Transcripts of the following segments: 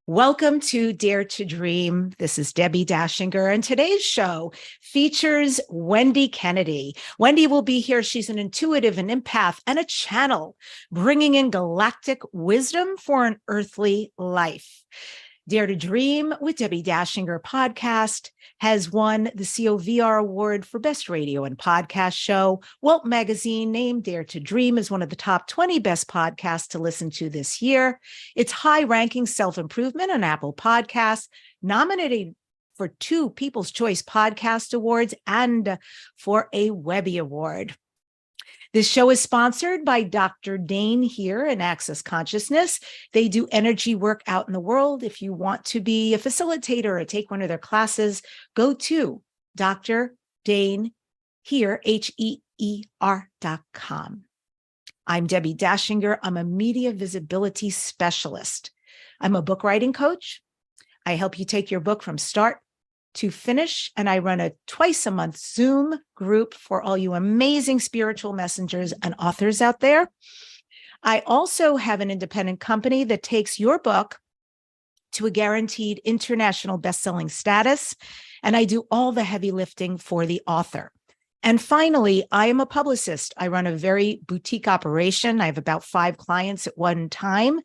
Welcome to Dare to Dream. This is Debbi Dachinger, and today's show features Wendy Kennedy. Wendy will be here. She's an intuitive, an empath, and a channel, bringing in galactic wisdom for an earthly life. Dare to Dream with Debbi Dachinger podcast has won the COVR Award for Best Radio and Podcast Show. Welt Magazine named Dare to Dream as one of the top 20 best podcasts to listen to this year. It's high-ranking self-improvement on Apple Podcasts, nominated for 2 People's Choice Podcast Awards and for a Webby Award. This show is sponsored by Dr. Dane here in Access Consciousness. They do energy work out in the world. If you want to be a facilitator or take one of their classes, go to Dr. Dane here, HEER.com. I'm Debbi Dachinger. I'm a media visibility specialist. I'm a book writing coach. I help you take your book from start to finish, and I run a twice-a-month Zoom group for all you amazing spiritual messengers and authors out there. I also have an independent company that takes your book to a guaranteed international bestselling status, and I do all the heavy lifting for the author. And finally, I am a publicist. I run a very boutique operation. I have about 5 clients at one time,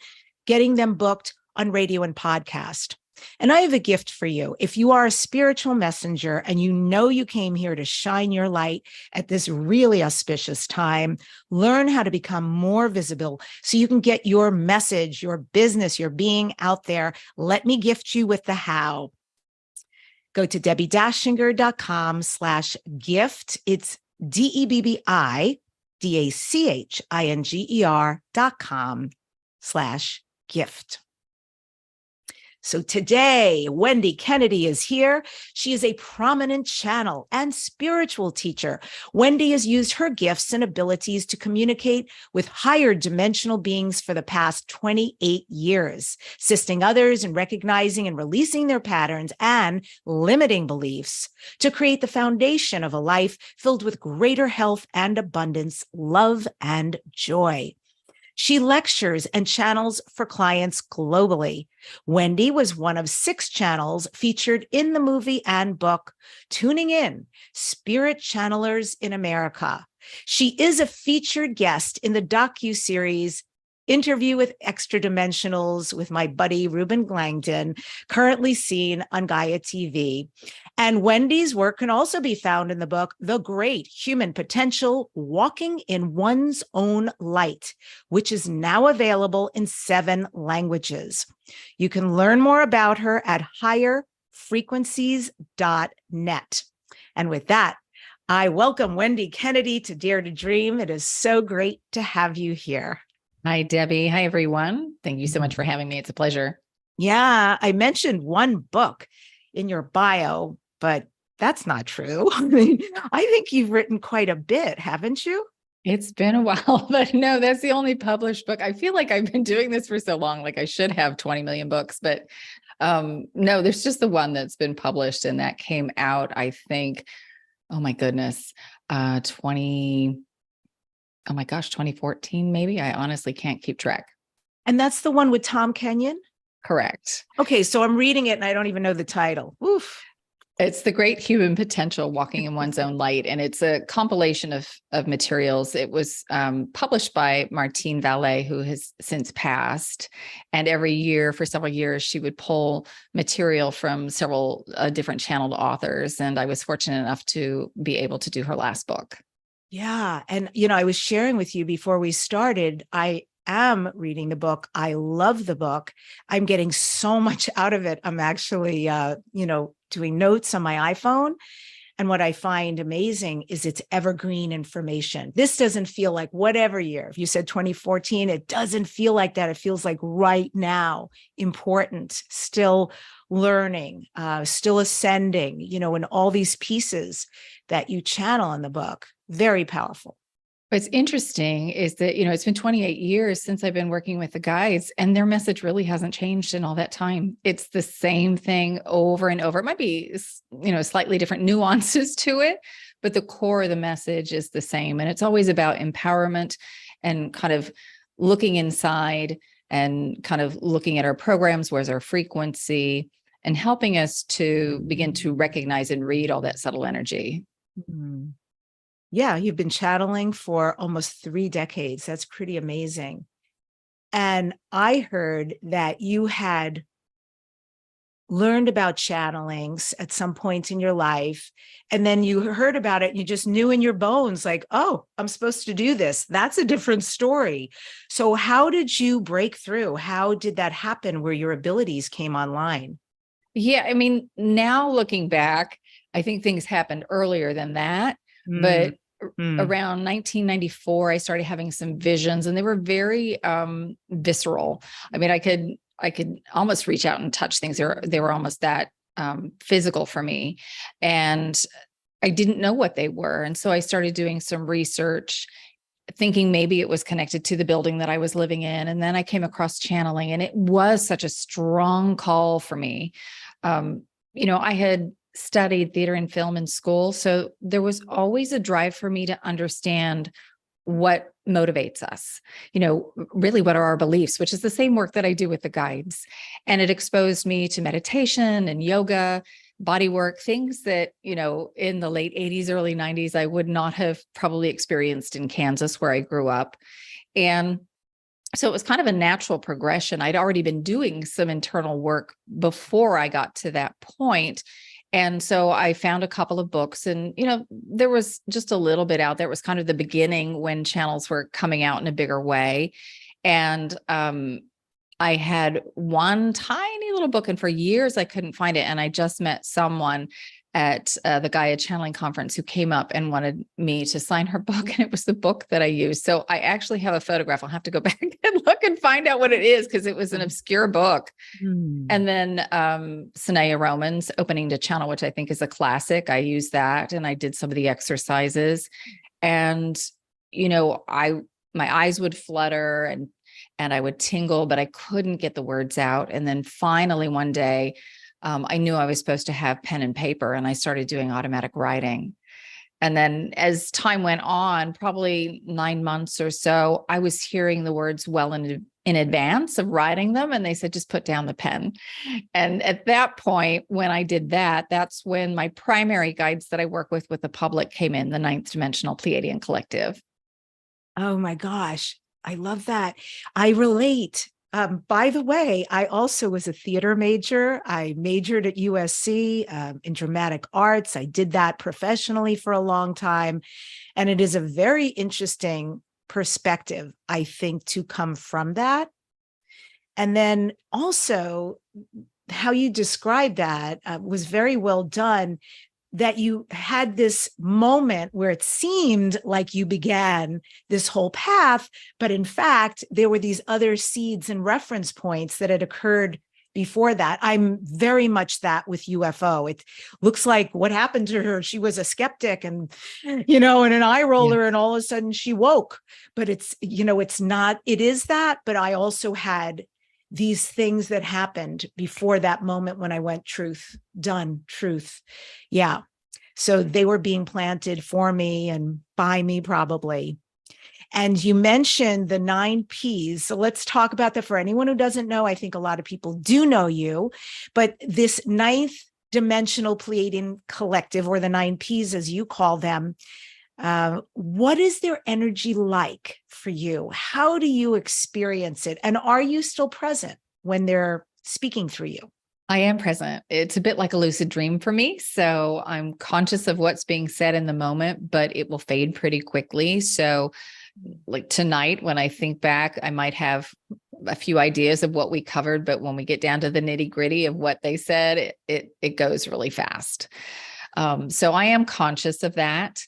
getting them booked on radio and podcast. And I have a gift for you. If you are a spiritual messenger and you know you came here to shine your light at this really auspicious time, learn how to become more visible so you can get your message, your business, your being out there. Let me gift you with the how. Go to DebbiDachinger.com/gift. It's DebbiDachinger.com/gift. So today, Wendy Kennedy is here. She is a prominent channel and spiritual teacher. Wendy has used her gifts and abilities to communicate with higher dimensional beings for the past 28 years, assisting others in recognizing and releasing their patterns and limiting beliefs to create the foundation of a life filled with greater health and abundance, love and joy. She lectures and channels for clients globally. Wendy was one of 6 channels featured in the movie and book, Tuning In, Spirit Channelers in America. She is a featured guest in the docuseries Interview with Extradimensionals with my buddy Ruben Glangdon, currently seen on Gaia TV. And Wendy's work can also be found in the book, The Great Human Potential, Walking in One's Own Light, which is now available in 7 languages. You can learn more about her at higherfrequencies.net. And with that, I welcome Wendy Kennedy to Dare to Dream. It is so great to have you here. Hi, Debbie. Hi, everyone. Thank you so much for having me. It's a pleasure. Yeah, I mentioned one book in your bio, but that's not true. I think you've written quite a bit, haven't you? It's been a while, but no, that's the only published book. I feel like I've been doing this for so long, like I should have 20 million books, but no, there's just the one that's been published, and that came out, I think, oh my goodness, 2014, maybe. I honestly can't keep track. And that's the one with Tom Kenyon? Correct. Okay, so I'm reading it and I don't even know the title. Oof. It's The Great Human Potential, Walking in One's Own Light. And it's a compilation of materials. It was published by Martine Vallée, who has since passed. And every year, for several years, she would pull material from several different channeled authors. And I was fortunate enough to be able to do her last book. Yeah. And, I was sharing with you before we started, I am reading the book. I love the book. I'm getting so much out of it. I'm actually, doing notes on my iPhone. And what I find amazing is it's evergreen information. This doesn't feel like whatever year. If you said 2014, it doesn't feel like that. It feels like right now, important, still learning, still ascending, and all these pieces that you channel in the book. Very powerful. What's interesting is that, it's been 28 years since I've been working with the guides, and their message really hasn't changed in all that time. It's the same thing over and over. It might be, slightly different nuances to it, but the core of the message is the same. And it's always about empowerment and kind of looking inside and kind of looking at our programs, where's our frequency, and helping us to begin to recognize and read all that subtle energy. Mhm. Yeah, you've been channeling for almost 3 decades. That's pretty amazing. And I heard that you had learned about channelings at some point in your life, and then you heard about it and you just knew in your bones, like, oh, I'm supposed to do this. That's a different story. So how did you break through? How did that happen where your abilities came online? Yeah, I mean, now looking back, I think things happened earlier than that, Mm, but mm, around 1994, I started having some visions, and they were very visceral. I mean, I could almost reach out and touch things. They were almost that physical for me, and I didn't know what they were. And so I started doing some research, thinking maybe it was connected to the building that I was living in. And then I came across channeling, and it was such a strong call for me. Um, I had studied theater and film in school, so there was always a drive for me to understand what motivates us, really what are our beliefs, which is the same work that I do with the guides. And it exposed me to meditation and yoga, body work, things that, in the late 80s, early 90s, I would not have probably experienced in Kansas, where I grew up. And so it was kind of a natural progression. I'd already been doing some internal work before I got to that point. And so I found a couple of books, and, there was just a little bit out there. It was kind of the beginning when channels were coming out in a bigger way. And I had one tiny little book, and for years I couldn't find it. And I just met someone at the Gaia Channeling Conference who came up and wanted me to sign her book. And it was the book that I used. So I actually have a photograph. I'll have to go back and look and find out what it is, because it was an obscure book. mm. And then Sanaya Roman's Opening to Channel, which I think is a classic. I used that, and I did some of the exercises. And, my eyes would flutter, and I would tingle, but I couldn't get the words out. And then finally one day, I knew I was supposed to have pen and paper, and I started doing automatic writing. And then as time went on, probably 9 months or so, I was hearing the words well in advance of writing them. And they said, just put down the pen. And at that point, when I did that, that's when my primary guides that I work with the public came in, the ninth dimensional Pleiadian collective. Oh my gosh, I love that. I relate. By the way, I also was a theater major. I majored at USC in dramatic arts. I did that professionally for a long time. And it is a very interesting perspective, I think, to come from that. And then also, how you described that was very well done, that you had this moment where it seemed like you began this whole path, but in fact, there were these other seeds and reference points that had occurred before that. I'm very much that with UFO. It looks like what happened to her. She was a skeptic and an eye roller, and all of a sudden she woke. But it's not, it is that, but I also had these things that happened before that moment when I went truth, done, truth. Yeah. So they were being planted for me and by me probably. And you mentioned the 9 Ps. So let's talk about that for anyone who doesn't know. I think a lot of people do know you, but this ninth dimensional Pleiadian collective, or the 9 Ps, as you call them, what is their energy like for you? How do you experience it? And are you still present when they're speaking through you? I am present. It's a bit like a lucid dream for me. So I'm conscious of what's being said in the moment, but it will fade pretty quickly. So like tonight, when I think back, I might have a few ideas of what we covered, but when we get down to the nitty gritty of what they said, it goes really fast. So I am conscious of that.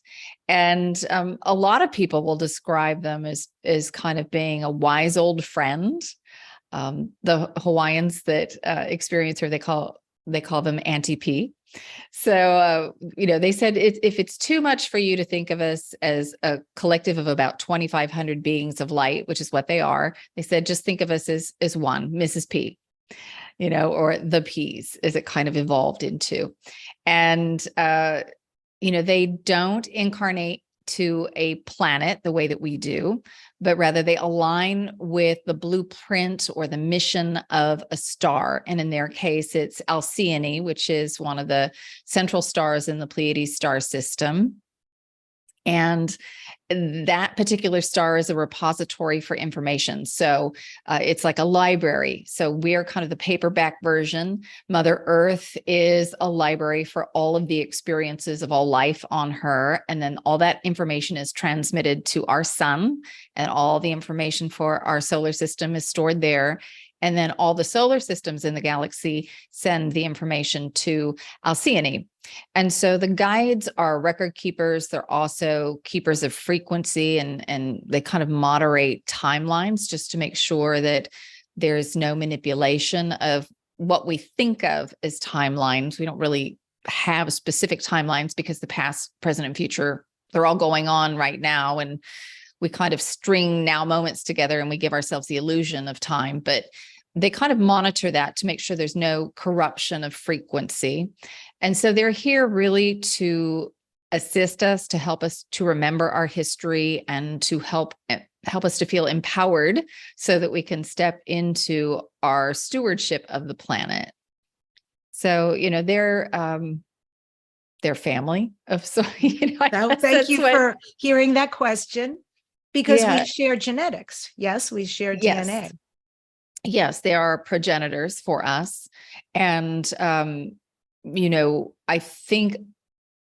And a lot of people will describe them as kind of being a wise old friend. The Hawaiians that experience her, they call them Auntie P. So, they said if it's too much for you to think of us as a collective of about 2,500 beings of light, which is what they are, they said, just think of us as one, Mrs. P, or the P's, as it kind of evolved into. And, they don't incarnate to a planet the way that we do, but rather they align with the blueprint or the mission of a star. And in their case, it's Alcyone, which is one of the central stars in the Pleiades star system. And that particular star is a repository for information. So it's like a library. So we're kind of the paperback version. Mother Earth is a library for all of the experiences of all life on her. And then all that information is transmitted to our sun, and all the information for our solar system is stored there. And then all the solar systems in the galaxy send the information to Alcyone. And so the guides are record keepers. They're also keepers of frequency, and they kind of moderate timelines just to make sure that there's no manipulation of what we think of as timelines. We don't really have specific timelines because the past, present, and future, they're all going on right now. And we kind of string now moments together and we give ourselves the illusion of time. But they kind of monitor that to make sure there's no corruption of frequency. And so they're here really to assist us, to help us to remember our history, and to help us to feel empowered so that we can step into our stewardship of the planet. So, they're family of, so, thank you for hearing that question, because we share genetics. Yes, we share DNA. Yes, they are progenitors for us. And, I think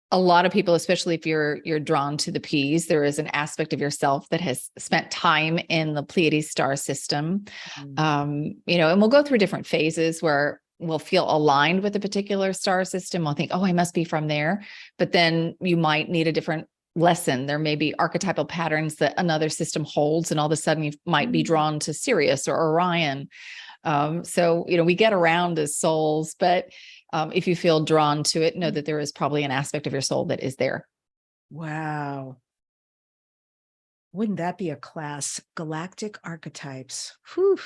a lot of people, especially if you're drawn to the P's, there is an aspect of yourself that has spent time in the Pleiades star system. And we'll go through different phases where we'll feel aligned with a particular star system. We'll think, oh, I must be from there. But then you might need a different lesson. There may be archetypal patterns that another system holds, and all of a sudden you might be drawn to Sirius or Orion. So, we get around as souls, but if you feel drawn to it, know that there is probably an aspect of your soul that is there. Wow. Wouldn't that be a class? Galactic archetypes. Whew.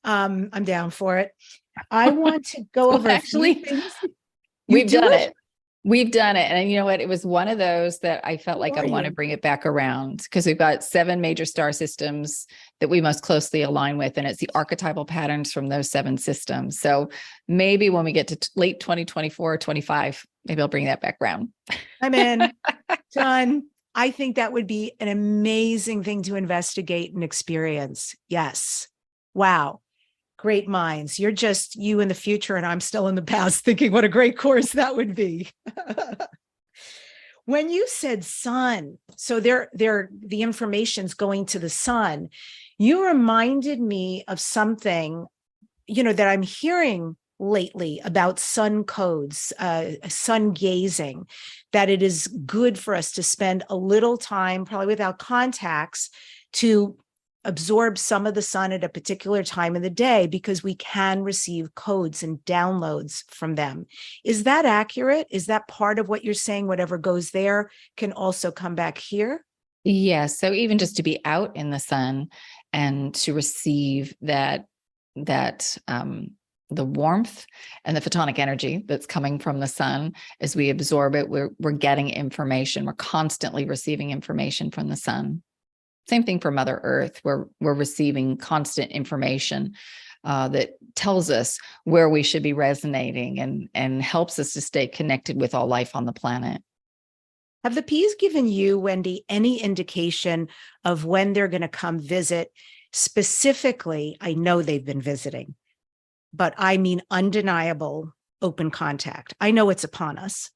I'm down for it. I want to go over actually, a few things. We've done it. We've done it. And you know what? It was one of those that I felt like I want to bring it back around, because we've got 7 major star systems that we most closely align with. And it's the archetypal patterns from those 7 systems. So maybe when we get to late 2024 or 25, maybe I'll bring that back around. I'm in. Done. I think that would be an amazing thing to investigate and experience. Yes. Wow. Great minds. You're just you in the future, and I'm still in the past thinking what a great course that would be. When you said sun, so the information's going to the sun, you reminded me of something, that I'm hearing lately about sun codes, sun gazing, that it is good for us to spend a little time, probably without contacts, to absorb some of the sun at a particular time of the day, because we can receive codes and downloads from them. Is that accurate? Is that part of what you're saying? Whatever goes there can also come back here? Yes. So even just to be out in the sun and to receive that the warmth and the photonic energy that's coming from the sun, as we absorb it, we're getting information. We're constantly receiving information from the sun. Same thing for Mother Earth. We're receiving constant information that tells us where we should be resonating, and helps us to stay connected with all life on the planet. Have the P's given you, Wendy, any indication of when they're going to come visit? Specifically, I know they've been visiting, but I mean undeniable open contact. I know it's upon us.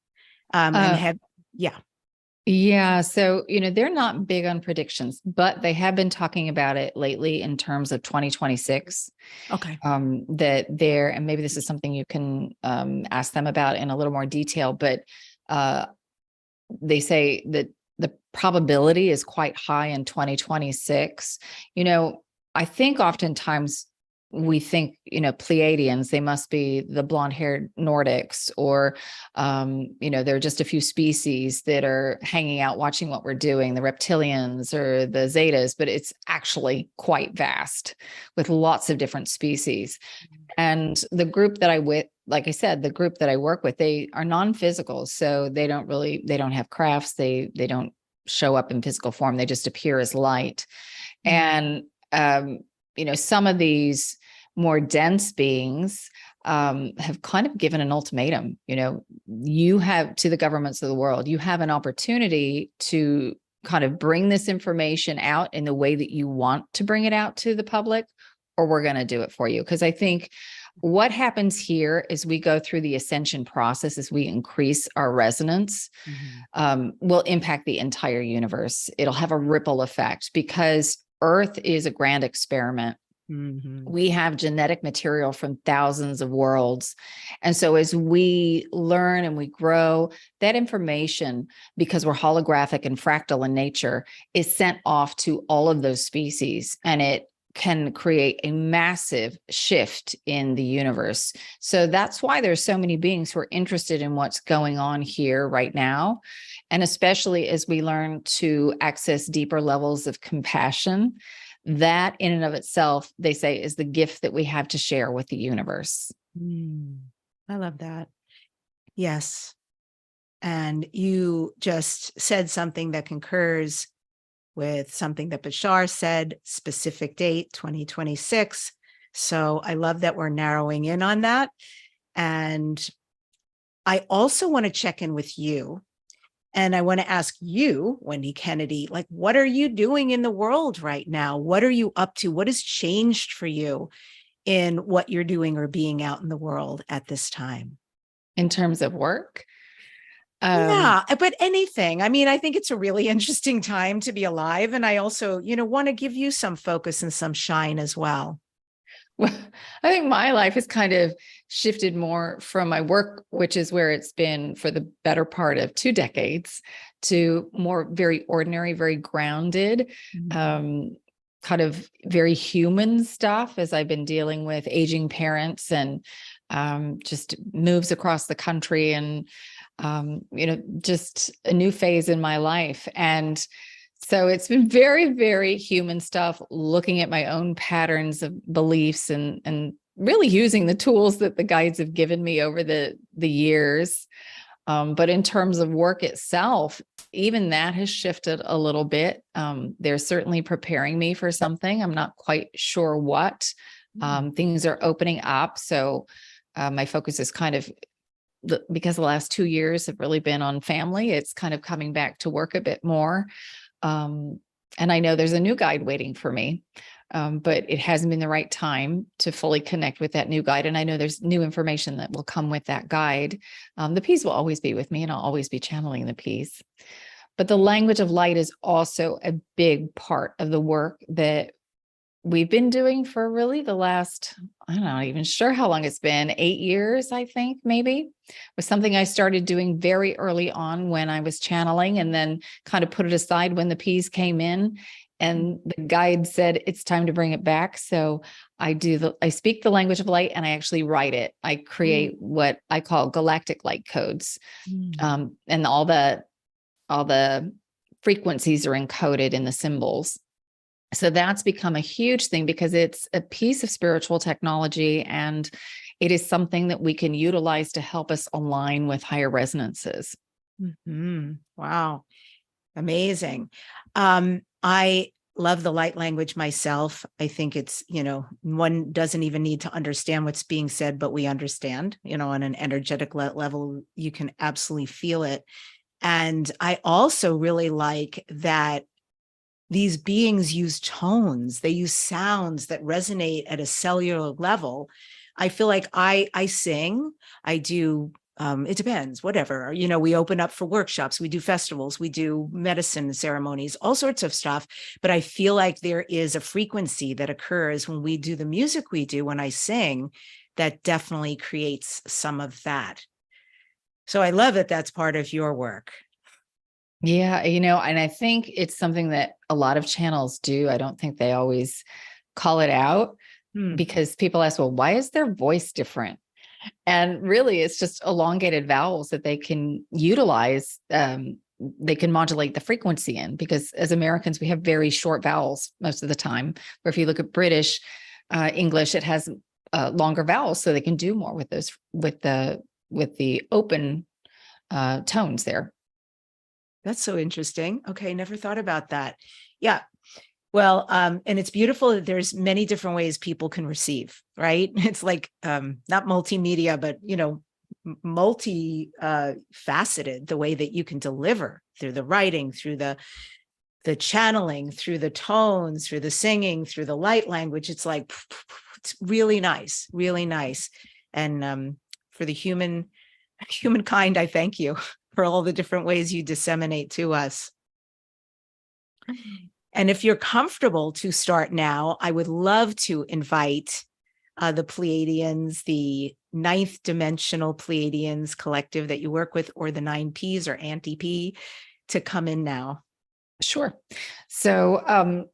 Yeah. So, they're not big on predictions, but they have been talking about it lately in terms of 2026. Okay. That there, and maybe this is something you can ask them about in a little more detail, but they say that the probability is quite high in 2026. I think oftentimes we think, Pleiadians, they must be the blonde-haired Nordics, or, there are just a few species that are hanging out watching what we're doing, the reptilians or the Zetas, but it's actually quite vast with lots of different species. And the group that like I said, the group that I work with, they are non-physical. So they don't have crafts. They don't show up in physical form. They just appear as light. And, some of these more dense beings have kind of given an ultimatum. You have, to the governments of the world, you have an opportunity to kind of bring this information out in the way that you want to bring it out to the public, or we're going to do it for you. Because I think what happens here is we go through the ascension process as we increase our resonance, will impact the entire universe. It'll have a ripple effect because Earth is a grand experiment. We have genetic material from thousands of worlds. And so as we learn and we grow, that information, because we're holographic and fractal in nature, is sent off to all of those species, and it can create a massive shift in the universe. So that's why there's so many beings who are interested in what's going on here right now. And especially as we learn to access deeper levels of compassion, that in and of itself, they say, is the gift that we have to share with the universe. I love that. Yes. And you just said something that concurs with something that Bashar said, specific date, 2026. So I love that we're narrowing in on that. And I also want to check in with you. And I want to ask you, Wendy Kennedy, like, what are you doing in the world right now? What are you up to? What has changed for you in what you're doing or being out in the world at this time? In terms of work? Yeah, but anything. I mean, I think it's a really interesting time to be alive. And I also, want to give you some focus and some shine as well. Well, I think my life has kind of shifted more from my work, which is where it's been for the better part of 2 decades, to more very ordinary, very grounded, kind of very human stuff, as I've been dealing with aging parents and just moves across the country and, just a new phase in my life. And so it's been very, very human stuff, looking at my own patterns of beliefs and really using the tools that the guides have given me over the years. But in terms of work itself, even that has shifted a little bit. They're certainly preparing me for something. I'm not quite sure what. Things are opening up. So my focus is kind of, because the last 2 years have really been on family, it's kind of coming back to work a bit more. And I know there's a new guide waiting for me, but it hasn't been the right time to fully connect with that new guide. And I know there's new information that will come with that guide. The peace will always be with me, and I'll always be channeling the peace. But the language of light is also a big part of the work that we've been doing for really the last, I'm not even sure how long it's been, 8 years, I think, maybe. It was something I started doing very early on when I was channeling, and then kind of put it aside when the peas came in, and the guide said, it's time to bring it back. So I speak the language of light, and I actually write it. I create what I call galactic light codes. And all the frequencies are encoded in the symbols. So that's become a huge thing because it's a piece of spiritual technology, and it is something that we can utilize to help us align with higher resonances. Wow. Amazing. I love the light language myself. I think it's, one doesn't even need to understand what's being said, but we understand, on an energetic level, you can absolutely feel it. And I also really like that these beings use tones, they use sounds that resonate at a cellular level. I feel like I sing, I do, it depends, whatever, we open up for workshops, we do festivals, we do medicine ceremonies, all sorts of stuff. But I feel like there is a frequency that occurs when we do the music we do, when I sing, that definitely creates some of that. So I love that that's part of your work. Yeah, and I think it's something that a lot of channels do. I don't think they always call it out because people ask, well, why is their voice different? And really, it's just elongated vowels that they can utilize. They can modulate the frequency in, because as Americans, we have very short vowels most of the time. Or if you look at British English, it has longer vowels, so they can do more with those, with the open tones there. That's so interesting. Okay, never thought about that. Yeah. Well, and it's beautiful that there's many different ways people can receive, right? It's like not multimedia, but multi faceted, the way that you can deliver through the writing, through the channeling, through the tones, through the singing, through the light language. It's like it's really nice, really nice. And for the humankind, I thank you for all the different ways you disseminate to us. And if you're comfortable to start now, I would love to invite the Pleiadians, the ninth dimensional Pleiadians collective that you work with, or the 9Ps or anti-P, to come in now. Sure. So,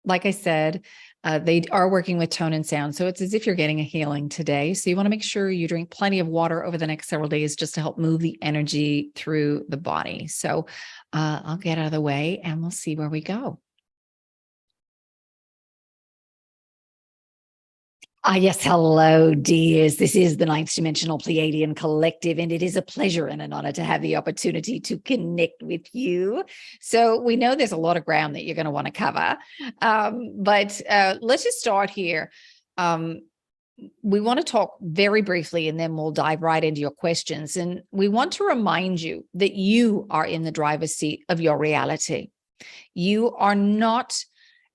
like I said, they are working with tone and sound. So it's as if you're getting a healing today. So you want to make sure you drink plenty of water over the next several days just to help move the energy through the body. So I'll get out of the way and we'll see where we go. Yes, hello, dears. This is the Ninth Dimensional Pleiadian Collective, and it is a pleasure and an honor to have the opportunity to connect with you. So we know there's a lot of ground that you're going to want to cover, but let's just start here. We want to talk very briefly, and then we'll dive right into your questions. And we want to remind you that you are in the driver's seat of your reality. You are not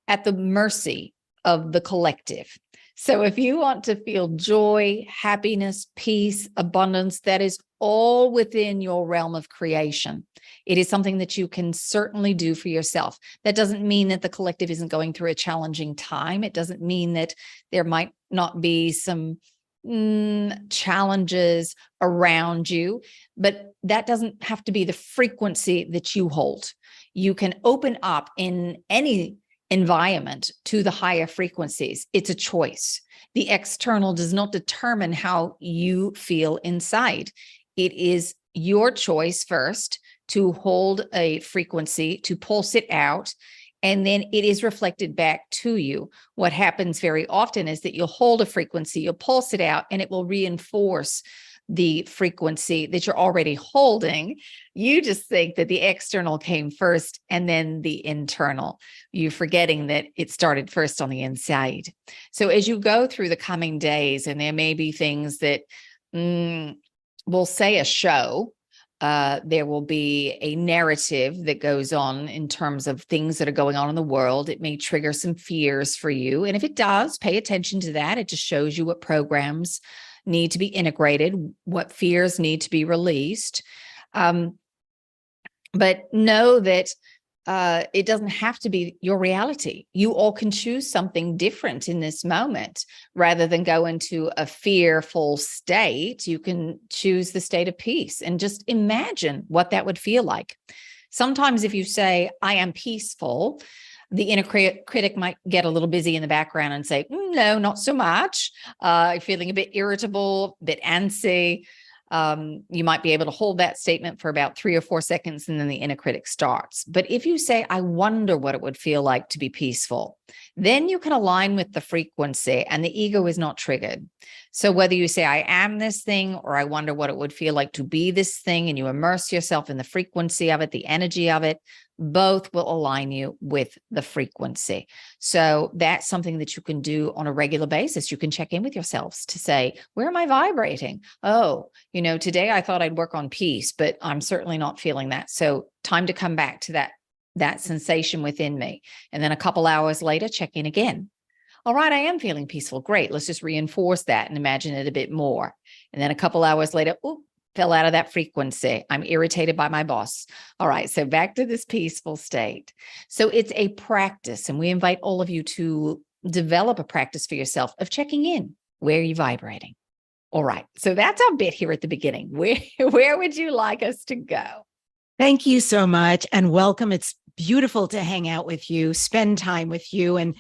at the mercy of the collective. So if you want to feel joy, happiness, peace, abundance, that is all within your realm of creation. It is something that you can certainly do for yourself. That doesn't mean that the collective isn't going through a challenging time. It doesn't mean that there might not be some challenges around you, but that doesn't have to be the frequency that you hold. You can open up in any environment to the higher frequencies. It's a choice. The external does not determine how you feel inside. It is your choice first to hold a frequency, to pulse it out, and then it is reflected back to you. What happens very often is that you'll hold a frequency, you'll pulse it out, and it will reinforce the frequency that you're already holding. You just think that the external came first and then the internal. You're forgetting that it started first on the inside. So as you go through the coming days, and there may be things that we'll say a show, there will be a narrative that goes on in terms of things that are going on in the world. It may trigger some fears for you. And if it does, pay attention to that. It just shows you what programs need to be integrated, what fears need to be released. But know that it doesn't have to be your reality. You all can choose something different in this moment. Rather than go into a fearful state, you can choose the state of peace and just imagine what that would feel like. Sometimes if you say, I am peaceful, the inner critic might get a little busy in the background and say, no, not so much. You're feeling a bit irritable, a bit antsy. You might be able to hold that statement for about 3 or 4 seconds, and then the inner critic starts. But if you say, I wonder what it would feel like to be peaceful, then you can align with the frequency and the ego is not triggered. So whether you say, I am this thing, or I wonder what it would feel like to be this thing, and you immerse yourself in the frequency of it, the energy of it, both will align you with the frequency. So that's something that you can do on a regular basis. You can check in with yourselves to say, where am I vibrating? Oh, today I thought I'd work on peace, but I'm certainly not feeling that. So time to come back to that sensation within me. And then a couple hours later, check in again. All right, I am feeling peaceful. Great. Let's just reinforce that and imagine it a bit more. And then a couple hours later, fell out of that frequency. I'm irritated by my boss. All right, so back to this peaceful state. So it's a practice, and we invite all of you to develop a practice for yourself of checking in. Where are you vibrating? All right, so that's our bit here at the beginning. Where would you like us to go? Thank you so much, and welcome. It's beautiful to hang out with you, spend time with you. And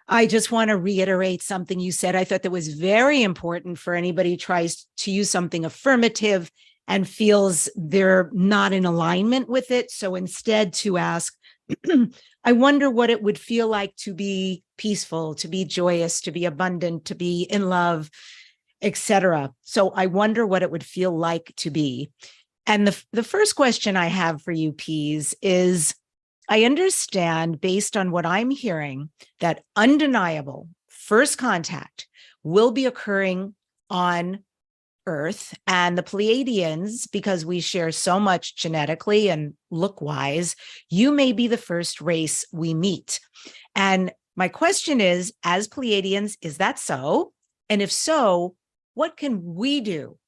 I just want to reiterate something you said. I thought that was very important for anybody who tries to use something affirmative and feels they're not in alignment with it. So instead to ask, I wonder what it would feel like to be peaceful, to be joyous, to be abundant, to be in love, etc. So I wonder what it would feel like to be. And the first question I have for you, Peas, is I understand, based on what I'm hearing, that undeniable first contact will be occurring on Earth, and the Pleiadians, because we share so much genetically and look-wise, you may be the first race we meet. And my question is, as Pleiadians, is that so? And if so, what can we do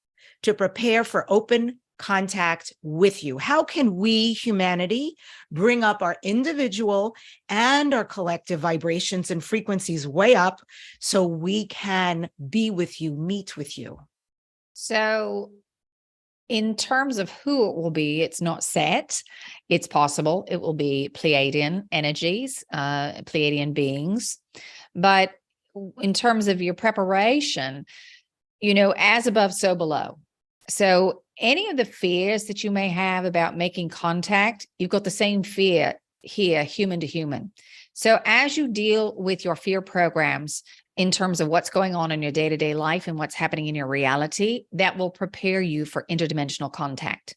to prepare for open contact with you? How can we, humanity, bring up our individual and our collective vibrations and frequencies way up so we can be with you, meet with you? So in terms of who it will be, it's not set. It's possible it will be Pleiadian energies, Pleiadian beings. But in terms of your preparation, as above, so below. So any of the fears that you may have about making contact, you've got the same fear here, human to human. So as you deal with your fear programs, in terms of what's going on in your day-to-day life and what's happening in your reality, that will prepare you for interdimensional contact.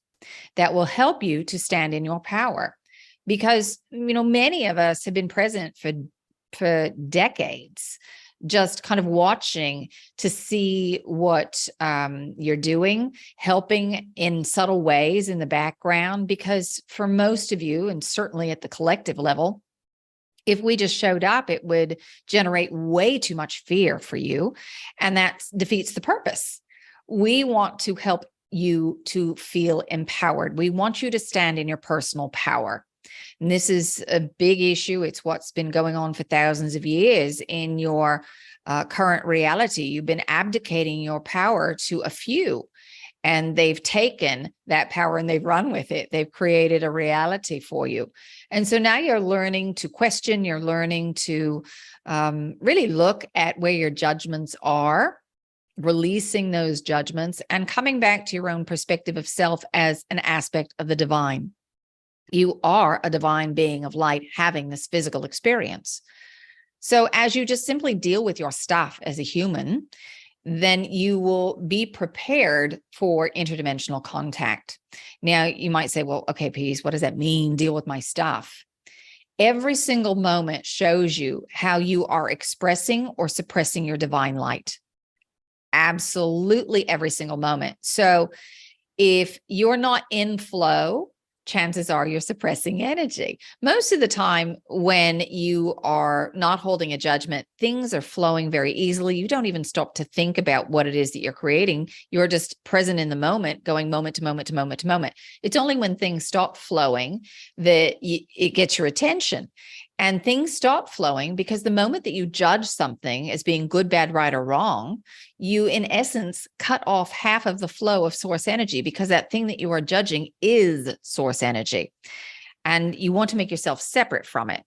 That will help you to stand in your power. Because, many of us have been present for decades, just kind of watching to see what you're doing, helping in subtle ways in the background. Because for most of you, and certainly at the collective level, if we just showed up, it would generate way too much fear for you, and that defeats the purpose. We want to help you to feel empowered. We want you to stand in your personal power. And this is a big issue. It's what's been going on for thousands of years in your current reality. You've been abdicating your power to a few, and they've taken that power and they've run with it. They've created a reality for you. And so now you're learning to question, you're learning to really look at where your judgments are, releasing those judgments and coming back to your own perspective of self as an aspect of the divine. You are a divine being of light having this physical experience. So as you just simply deal with your stuff as a human, then you will be prepared for interdimensional contact. Now, you might say, well, okay, Peace, what does that mean? Deal with my stuff. Every single moment shows you how you are expressing or suppressing your divine light. Absolutely every single moment. So if you're not in flow, chances are you're suppressing energy. Most of the time when you are not holding a judgment, things are flowing very easily. You don't even stop to think about what it is that you're creating. You're just present in the moment, going moment to moment to moment to moment. It's only when things stop flowing that it gets your attention. And things stop flowing because the moment that you judge something as being good, bad, right, or wrong, you in essence cut off half of the flow of source energy, because that thing that you are judging is source energy. And you want to make yourself separate from it.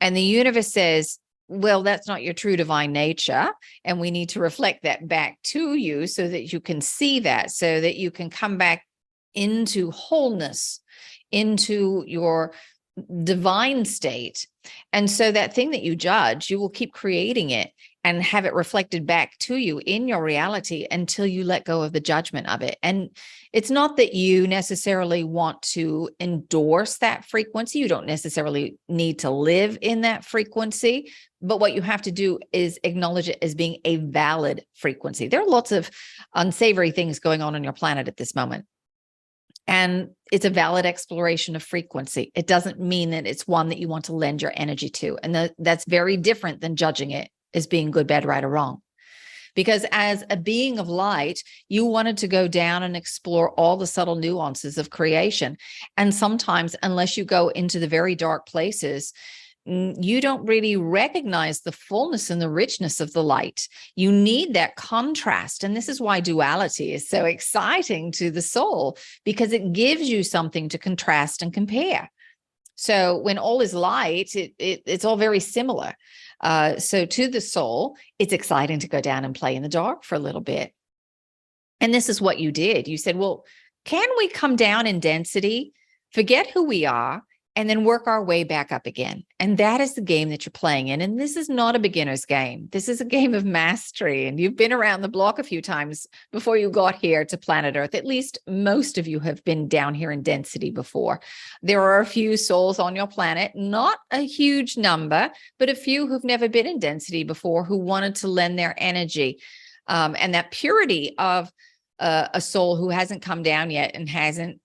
And the universe says, well, that's not your true divine nature. And we need to reflect that back to you so that you can see that, so that you can come back into wholeness, into your divine state. And so that thing that you judge, you will keep creating it and have it reflected back to you in your reality until you let go of the judgment of it. And it's not that you necessarily want to endorse that frequency. You don't necessarily need to live in that frequency, but what you have to do is acknowledge it as being a valid frequency. There are lots of unsavory things going on your planet at this moment. And it's a valid exploration of frequency. It doesn't mean that it's one that you want to lend your energy to. And that's very different than judging it as being good, bad, right, or wrong. Because as a being of light, you wanted to go down and explore all the subtle nuances of creation. And sometimes, unless you go into the very dark places, you don't really recognize the fullness and the richness of the light. You need that contrast. And this is why duality is so exciting to the soul, because it gives you something to contrast and compare. So when all is light, it's all very similar. So to the soul, it's exciting to go down and play in the dark for a little bit. And this is what you did. You said, well, can we come down in density, forget who we are, and then work our way back up again. And that is the game that you're playing in. And this is not a beginner's game. This is a game of mastery. And you've been around the block a few times before you got here to planet Earth. At least most of you have been down here in density before. There are a few souls on your planet, not a huge number, but a few who've never been in density before, who wanted to lend their energy. And that purity of a soul who hasn't come down yet and hasn't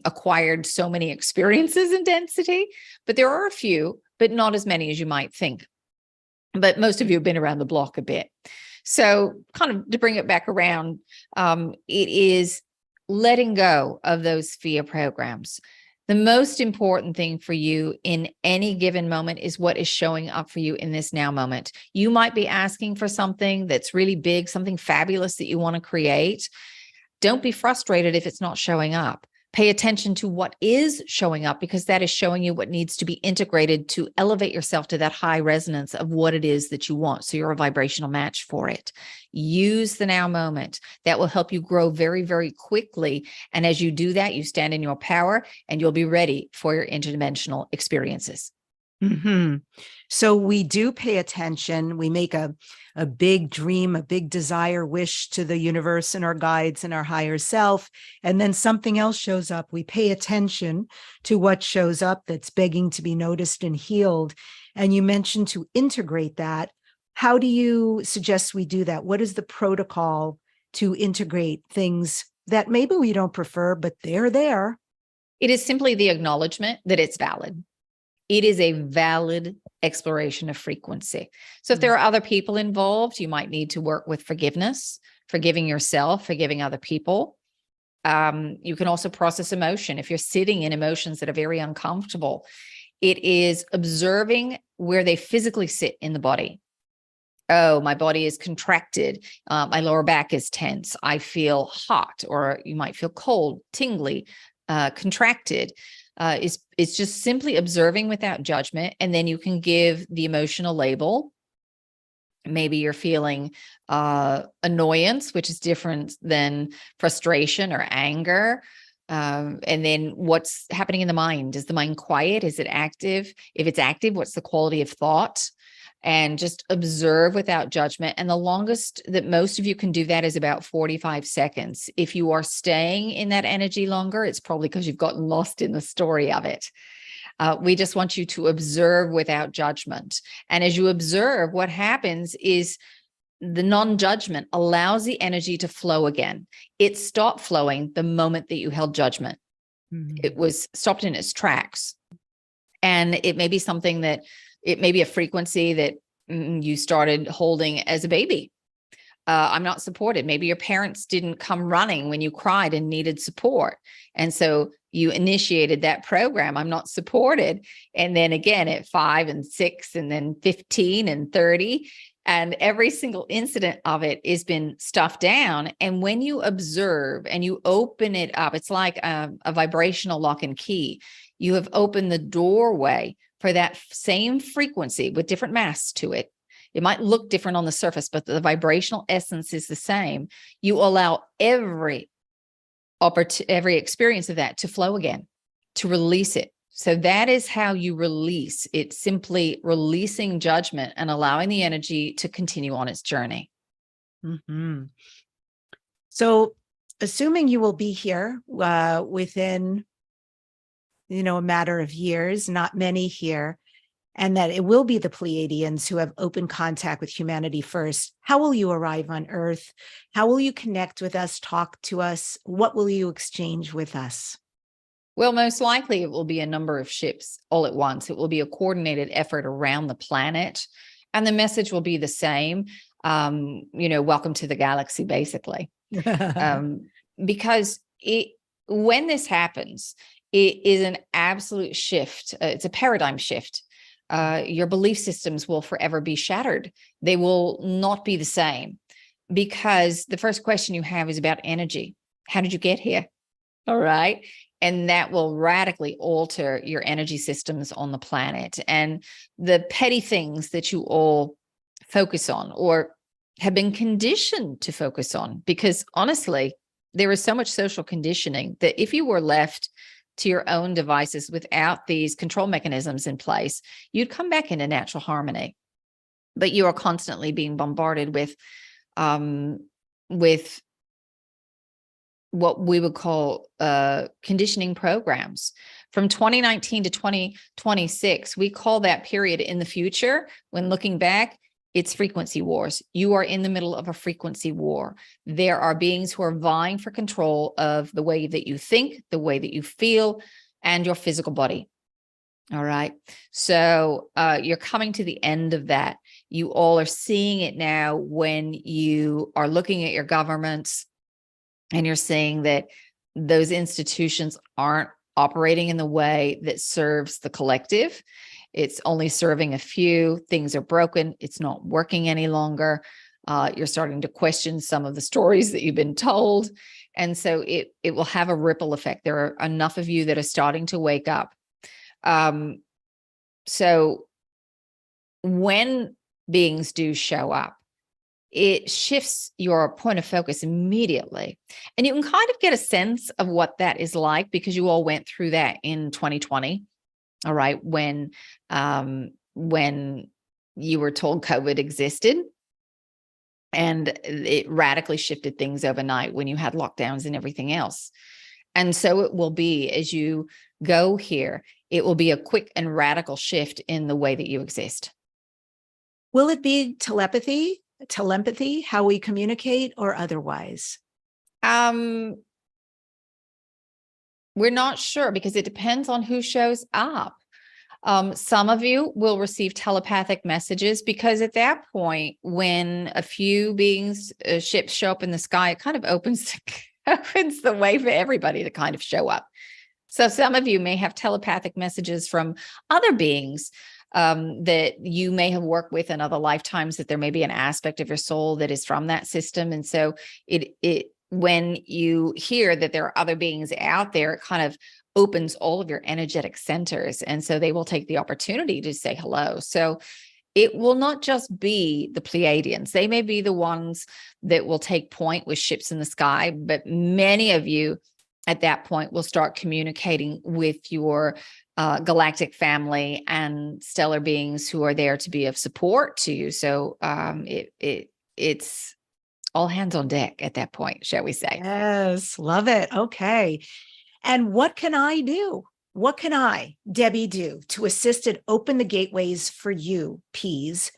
acquired so many experiences in density, but there are a few, but not as many as you might think. But most of you have been around the block a bit. So kind of to bring it back around, it is letting go of those fear programs. The most important thing for you in any given moment is what is showing up for you in this now moment. You might be asking for something that's really big, something fabulous that you want to create. Don't be frustrated if it's not showing up. Pay attention to what is showing up, because that is showing you what needs to be integrated to elevate yourself to that high resonance of what it is that you want. So you're a vibrational match for it. Use the now moment. That will help you grow very, very quickly. And as you do that, you stand in your power and you'll be ready for your interdimensional experiences. Mm-hmm. So we do pay attention. We make a big dream, a big desire, wish to the universe and our guides and our higher self. And then something else shows up. We pay attention to what shows up that's begging to be noticed and healed. And you mentioned to integrate that. How do you suggest we do that? What is the protocol to integrate things that maybe we don't prefer, but they're there? It is simply the acknowledgement that it's valid. It is a valid exploration of frequency. So if there are other people involved, you might need to work with forgiveness, forgiving yourself, forgiving other people. You can also process emotion. If you're sitting in emotions that are very uncomfortable, it is observing where they physically sit in the body. Oh, my body is contracted. My lower back is tense. I feel hot, or you might feel cold, tingly, contracted. It's just simply observing without judgment. And then you can give the emotional label. Maybe you're feeling annoyance, which is different than frustration or anger. And then what's happening in the mind? Is the mind quiet? Is it active? If it's active, what's the quality of thought? And just observe without judgment. And the longest that most of you can do that is about 45 seconds. If you are staying in that energy longer, it's probably because you've gotten lost in the story of it. We just want you to observe without judgment. And as you observe, what happens is the non-judgment allows the energy to flow again. It stopped flowing the moment that you held judgment. Mm-hmm. It was stopped in its tracks. And it may be something that it may be a frequency that you started holding as a baby. I'm not supported. Maybe your parents didn't come running when you cried and needed support. And so you initiated that program. I'm not supported. And then again at 5 and 6 and then 15 and 30. And every single incident of it has been stuffed down. And when you observe and you open it up, it's like a vibrational lock and key. You have opened the doorway for that same frequency with different mass to it. It might look different on the surface, but the vibrational essence is the same. You allow every experience of that to flow again, to release it. So that is how you release. It's simply releasing judgment and allowing the energy to continue on its journey. Mm-hmm. So assuming you will be here within a matter of years, not many here, and that it will be the Pleiadians who have open contact with humanity first. How will you arrive on Earth? How will you connect with us, talk to us? What will you exchange with us? Well, most likely it will be a number of ships all at once. It will be a coordinated effort around the planet, and the message will be the same. Welcome to the galaxy, basically. Because when this happens, it is an absolute shift. It's a paradigm shift. Your belief systems will forever be shattered. They will not be the same, because the first question you have is about energy. How did you get here? All right. And that will radically alter your energy systems on the planet. And the petty things that you all focus on or have been conditioned to focus on, because honestly, there is so much social conditioning that if you were left to your own devices without these control mechanisms in place, you'd come back into natural harmony. But you are constantly being bombarded with what we would call conditioning programs. From 2019 to 2026, we call that period in the future, when looking back, it's frequency wars. You are in the middle of a frequency war. There are beings who are vying for control of the way that you think, the way that you feel, and your physical body. All right. So you're coming to the end of that. You all are seeing it now when you are looking at your governments and you're seeing that those institutions aren't operating in the way that serves the collective. It's only serving a few. Things are broken. It's not working any longer. You're starting to question some of the stories that you've been told. And so it will have a ripple effect. There are enough of you that are starting to wake up. So when beings do show up, it shifts your point of focus immediately. And you can kind of get a sense of what that is like, because you all went through that in 2020. All right. When you were told COVID existed, and it radically shifted things overnight when you had lockdowns and everything else. And so it will be, as you go here, it will be a quick and radical shift in the way that you exist. Will it be telepathy, how we communicate, or otherwise? We're not sure, because it depends on who shows up. Some of you will receive telepathic messages, because at that point, when a few beings, ships show up in the sky, it kind of opens the way for everybody to kind of show up. So some of you may have telepathic messages from other beings that you may have worked with in other lifetimes, that there may be an aspect of your soul that is from that system. And so when you hear that there are other beings out there, it kind of opens all of your energetic centers. And so they will take the opportunity to say hello. So it will not just be the Pleiadians. They may be the ones that will take point with ships in the sky, but many of you at that point will start communicating with your galactic family and stellar beings who are there to be of support to you. So it's all hands on deck at that point, shall we say. Yes, love it. Okay. And what can I do? What can I, Debbi, do to assist and open the gateways for you, Peas,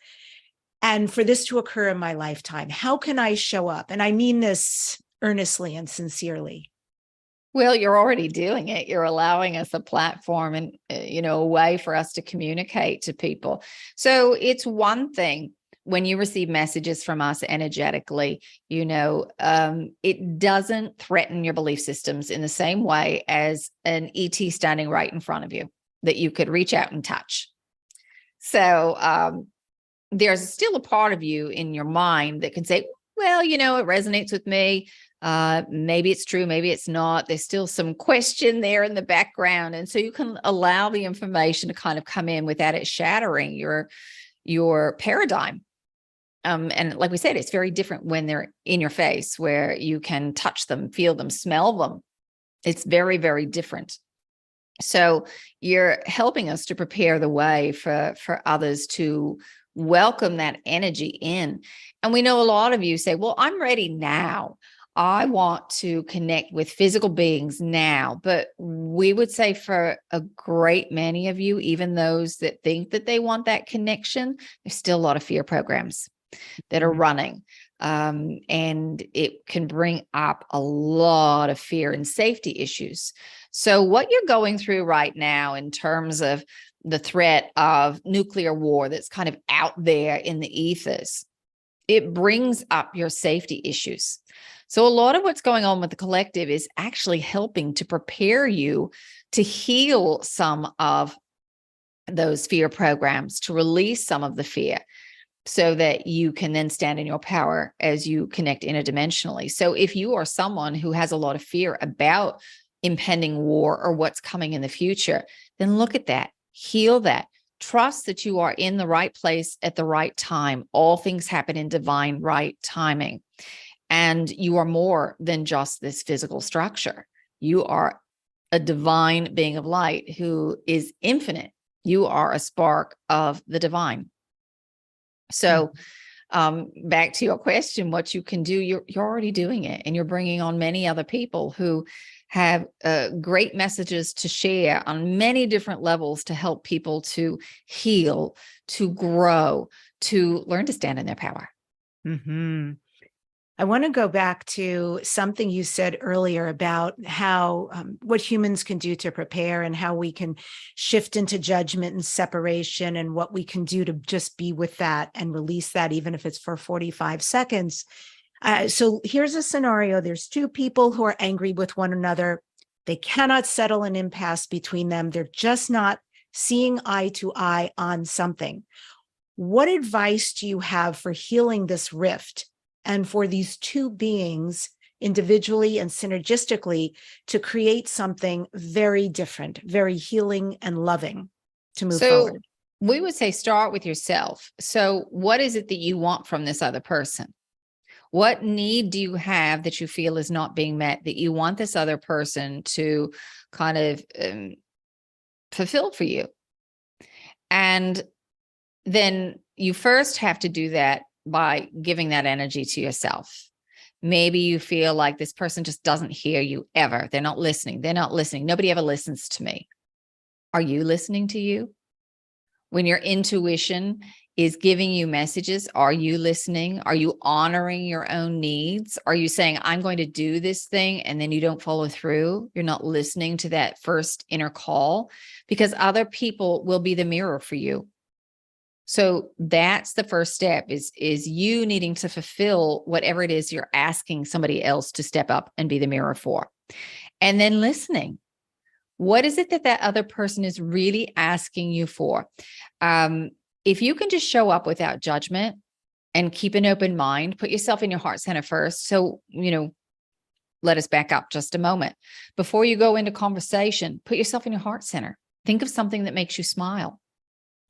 and for this to occur in my lifetime? How can I show up? And I mean this earnestly and sincerely. Well, you're already doing it. You're allowing us a platform and, a way for us to communicate to people. So it's one thing when you receive messages from us energetically, it doesn't threaten your belief systems in the same way as an ET standing right in front of you that you could reach out and touch. So there's still a part of you in your mind that can say, well, it resonates with me. Maybe it's true, maybe it's not. There's still some question there in the background. And so you can allow the information to kind of come in without it shattering your paradigm. And like we said, it's very different when they're in your face, where you can touch them, feel them, smell them. It's very, very different. So you're helping us to prepare the way for others to welcome that energy in. And we know a lot of you say, well, I'm ready now. I want to connect with physical beings now. But we would say for a great many of you, even those that think that they want that connection, there's still a lot of fear programs that are running. And it can bring up a lot of fear and safety issues. So what you're going through right now in terms of the threat of nuclear war that's kind of out there in the ethers, it brings up your safety issues. So a lot of what's going on with the collective is actually helping to prepare you to heal some of those fear programs, to release some of the fear, so that you can then stand in your power as you connect interdimensionally. So if you are someone who has a lot of fear about impending war or what's coming in the future, then look at that, heal that, trust that you are in the right place at the right time. All things happen in divine right timing. And you are more than just this physical structure. You are a divine being of light who is infinite. You are a spark of the divine. So back to your question, what you can do, you're already doing it, and you're bringing on many other people who have great messages to share on many different levels to help people to heal, to grow, to learn to stand in their power. Mm-hmm. I want to go back to something you said earlier about how what humans can do to prepare, and how we can shift into judgment and separation, and what we can do to just be with that and release that, even if it's for 45 seconds. So here's a scenario. There's two people who are angry with one another. They cannot settle an impasse between them. They're just not seeing eye to eye on something. What advice do you have for healing this rift, and for these two beings individually and synergistically to create something very different, very healing and loving to move forward? We would say start with yourself. So what is it that you want from this other person? What need do you have that you feel is not being met, that you want this other person to kind of fulfill for you? And then you first have to do that by giving that energy to yourself. Maybe you feel like this person just doesn't hear you ever. They're not listening. They're not listening. Nobody ever listens to me. Are you listening to you? When your intuition is giving you messages, are you listening? Are you honoring your own needs? Are you saying, I'm going to do this thing, and then you don't follow through? You're not listening to that first inner call, because other people will be the mirror for you. So that's the first step, is you needing to fulfill whatever it is you're asking somebody else to step up and be the mirror for. And then listening. What is it that that other person is really asking you for? If you can just show up without judgment and keep an open mind, put yourself in your heart center first. So, let us back up just a moment. Before you go into conversation, put yourself in your heart center. Think of something that makes you smile.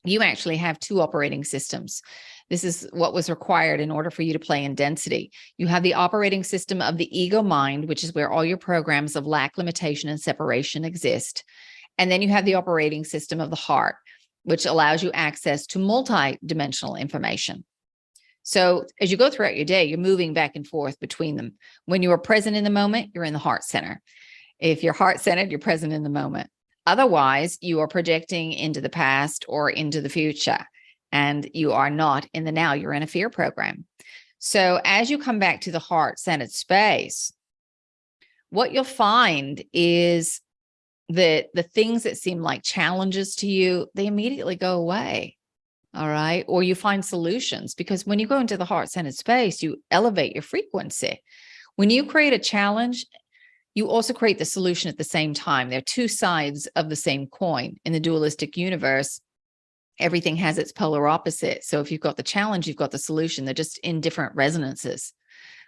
You actually have two operating systems. This is what was required in order for you to play in density. You have the operating system of the ego mind, which is where all your programs of lack, limitation, and separation exist. And then you have the operating system of the heart, which allows you access to multi-dimensional information. So as you go throughout your day, you're moving back and forth between them. When you are present in the moment, you're in the heart center. If you're heart-centered, you're present in the moment. Otherwise, you are projecting into the past or into the future, and you are not in the now. You're in a fear program. So as you come back to the heart-centered space, what you'll find is that the things that seem like challenges to you, they immediately go away. All right. Or you find solutions, because when you go into the heart-centered space, you elevate your frequency. When you create a challenge, you also create the solution at the same time. They're two sides of the same coin. In the dualistic universe, everything has its polar opposite. So if you've got the challenge, you've got the solution. They're just in different resonances.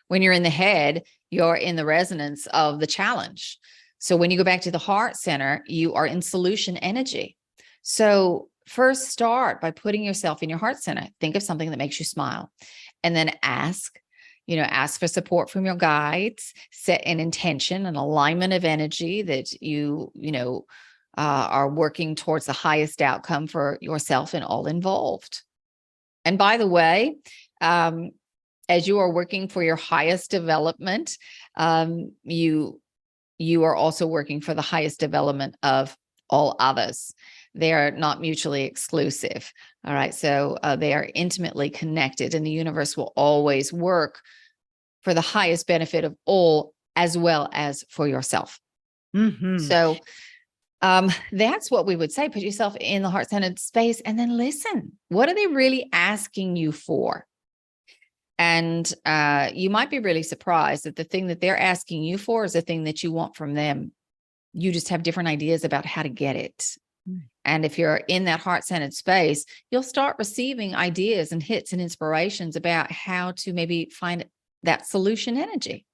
When you're in the head, you're in the resonance of the challenge. So when you go back to the heart center, you are in solution energy. So first start by putting yourself in your heart center. Think of something that makes you smile, and then ask for support from your guides, set an intention, an alignment of energy that you are working towards the highest outcome for yourself and all involved. And by the way, as you are working for your highest development, you are also working for the highest development of all others. They are not mutually exclusive. All right. So they are intimately connected, and the universe will always work for the highest benefit of all, as well as for yourself. Mm-hmm. So that's what we would say. Put yourself in the heart-centered space and then listen. What are they really asking you for? And you might be really surprised that the thing that they're asking you for is the thing that you want from them. You just have different ideas about how to get it. And if you're in that heart-centered space, you'll start receiving ideas and hits and inspirations about how to maybe find that solution energy.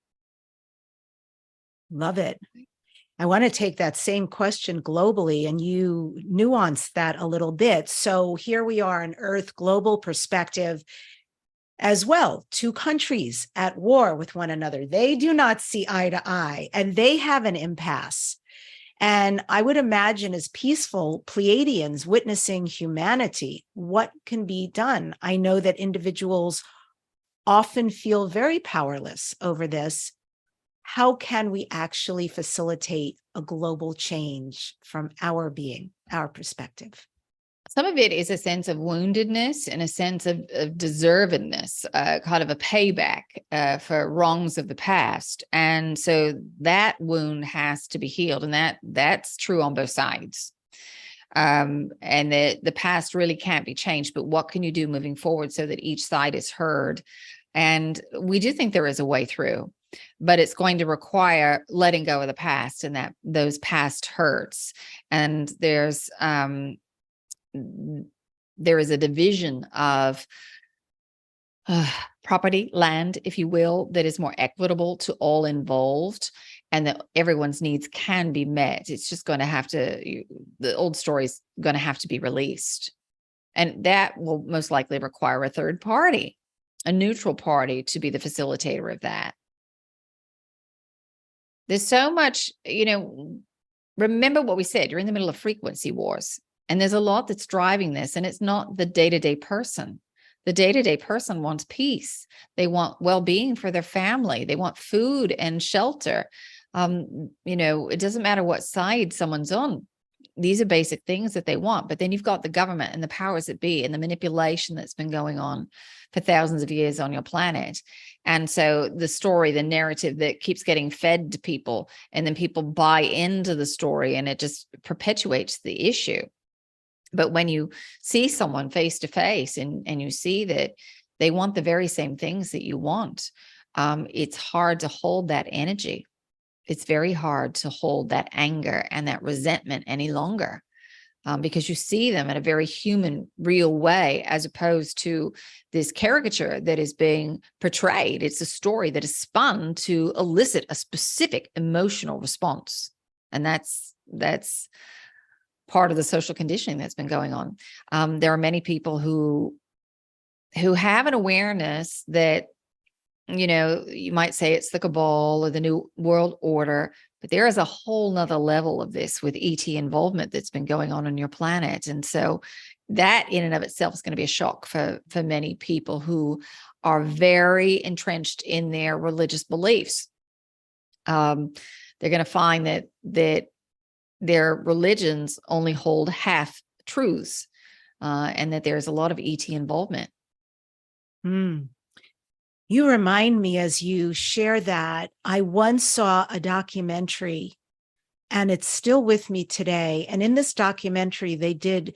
Love it. I want to take that same question globally, and you nuance that a little bit. So here we are in Earth, global perspective as well. Two countries at war with one another. They do not see eye to eye, and they have an impasse. And I would imagine, as peaceful Pleiadians witnessing humanity, what can be done? I know that individuals often feel very powerless over this. How can we actually facilitate a global change from our being, our perspective? Some of it is a sense of woundedness and a sense of deservedness, kind of a payback for wrongs of the past. And so that wound has to be healed. And that's true on both sides. And the past really can't be changed. But what can you do moving forward so that each side is heard? And we do think there is a way through, but it's going to require letting go of the past and that those past hurts. And there is a division of property, land, if you will, that is more equitable to all involved, and that everyone's needs can be met. It's just going to have to, the old story's going to have to be released. And that will most likely require a third party, a neutral party, to be the facilitator of that. There's so much, remember what we said, you're in the middle of frequency wars. And there's a lot that's driving this, and it's not the day-to-day person. The day-to-day person wants peace. They want well-being for their family. They want food and shelter. It doesn't matter what side someone's on. These are basic things that they want. But then you've got the government and the powers that be and the manipulation that's been going on for thousands of years on your planet. And so the story, the narrative that keeps getting fed to people, and then people buy into the story, and it just perpetuates the issue. But when you see someone face to face and you see that they want the very same things that you want, it's hard to hold that energy. It's very hard to hold that anger and that resentment any longer, because you see them in a very human, real way, as opposed to this caricature that is being portrayed. It's a story that is spun to elicit a specific emotional response. And that's part of the social conditioning that's been going on. There are many people who have an awareness that, you might say it's the cabal or the new world order, but there is a whole nother level of this with ET involvement that's been going on your planet. And so that in and of itself is going to be a shock for many people who are very entrenched in their religious beliefs. They're going to find that their religions only hold half truths, and that there's a lot of ET involvement. You remind me, as you share that, I once saw a documentary, and it's still with me today. And in this documentary, they did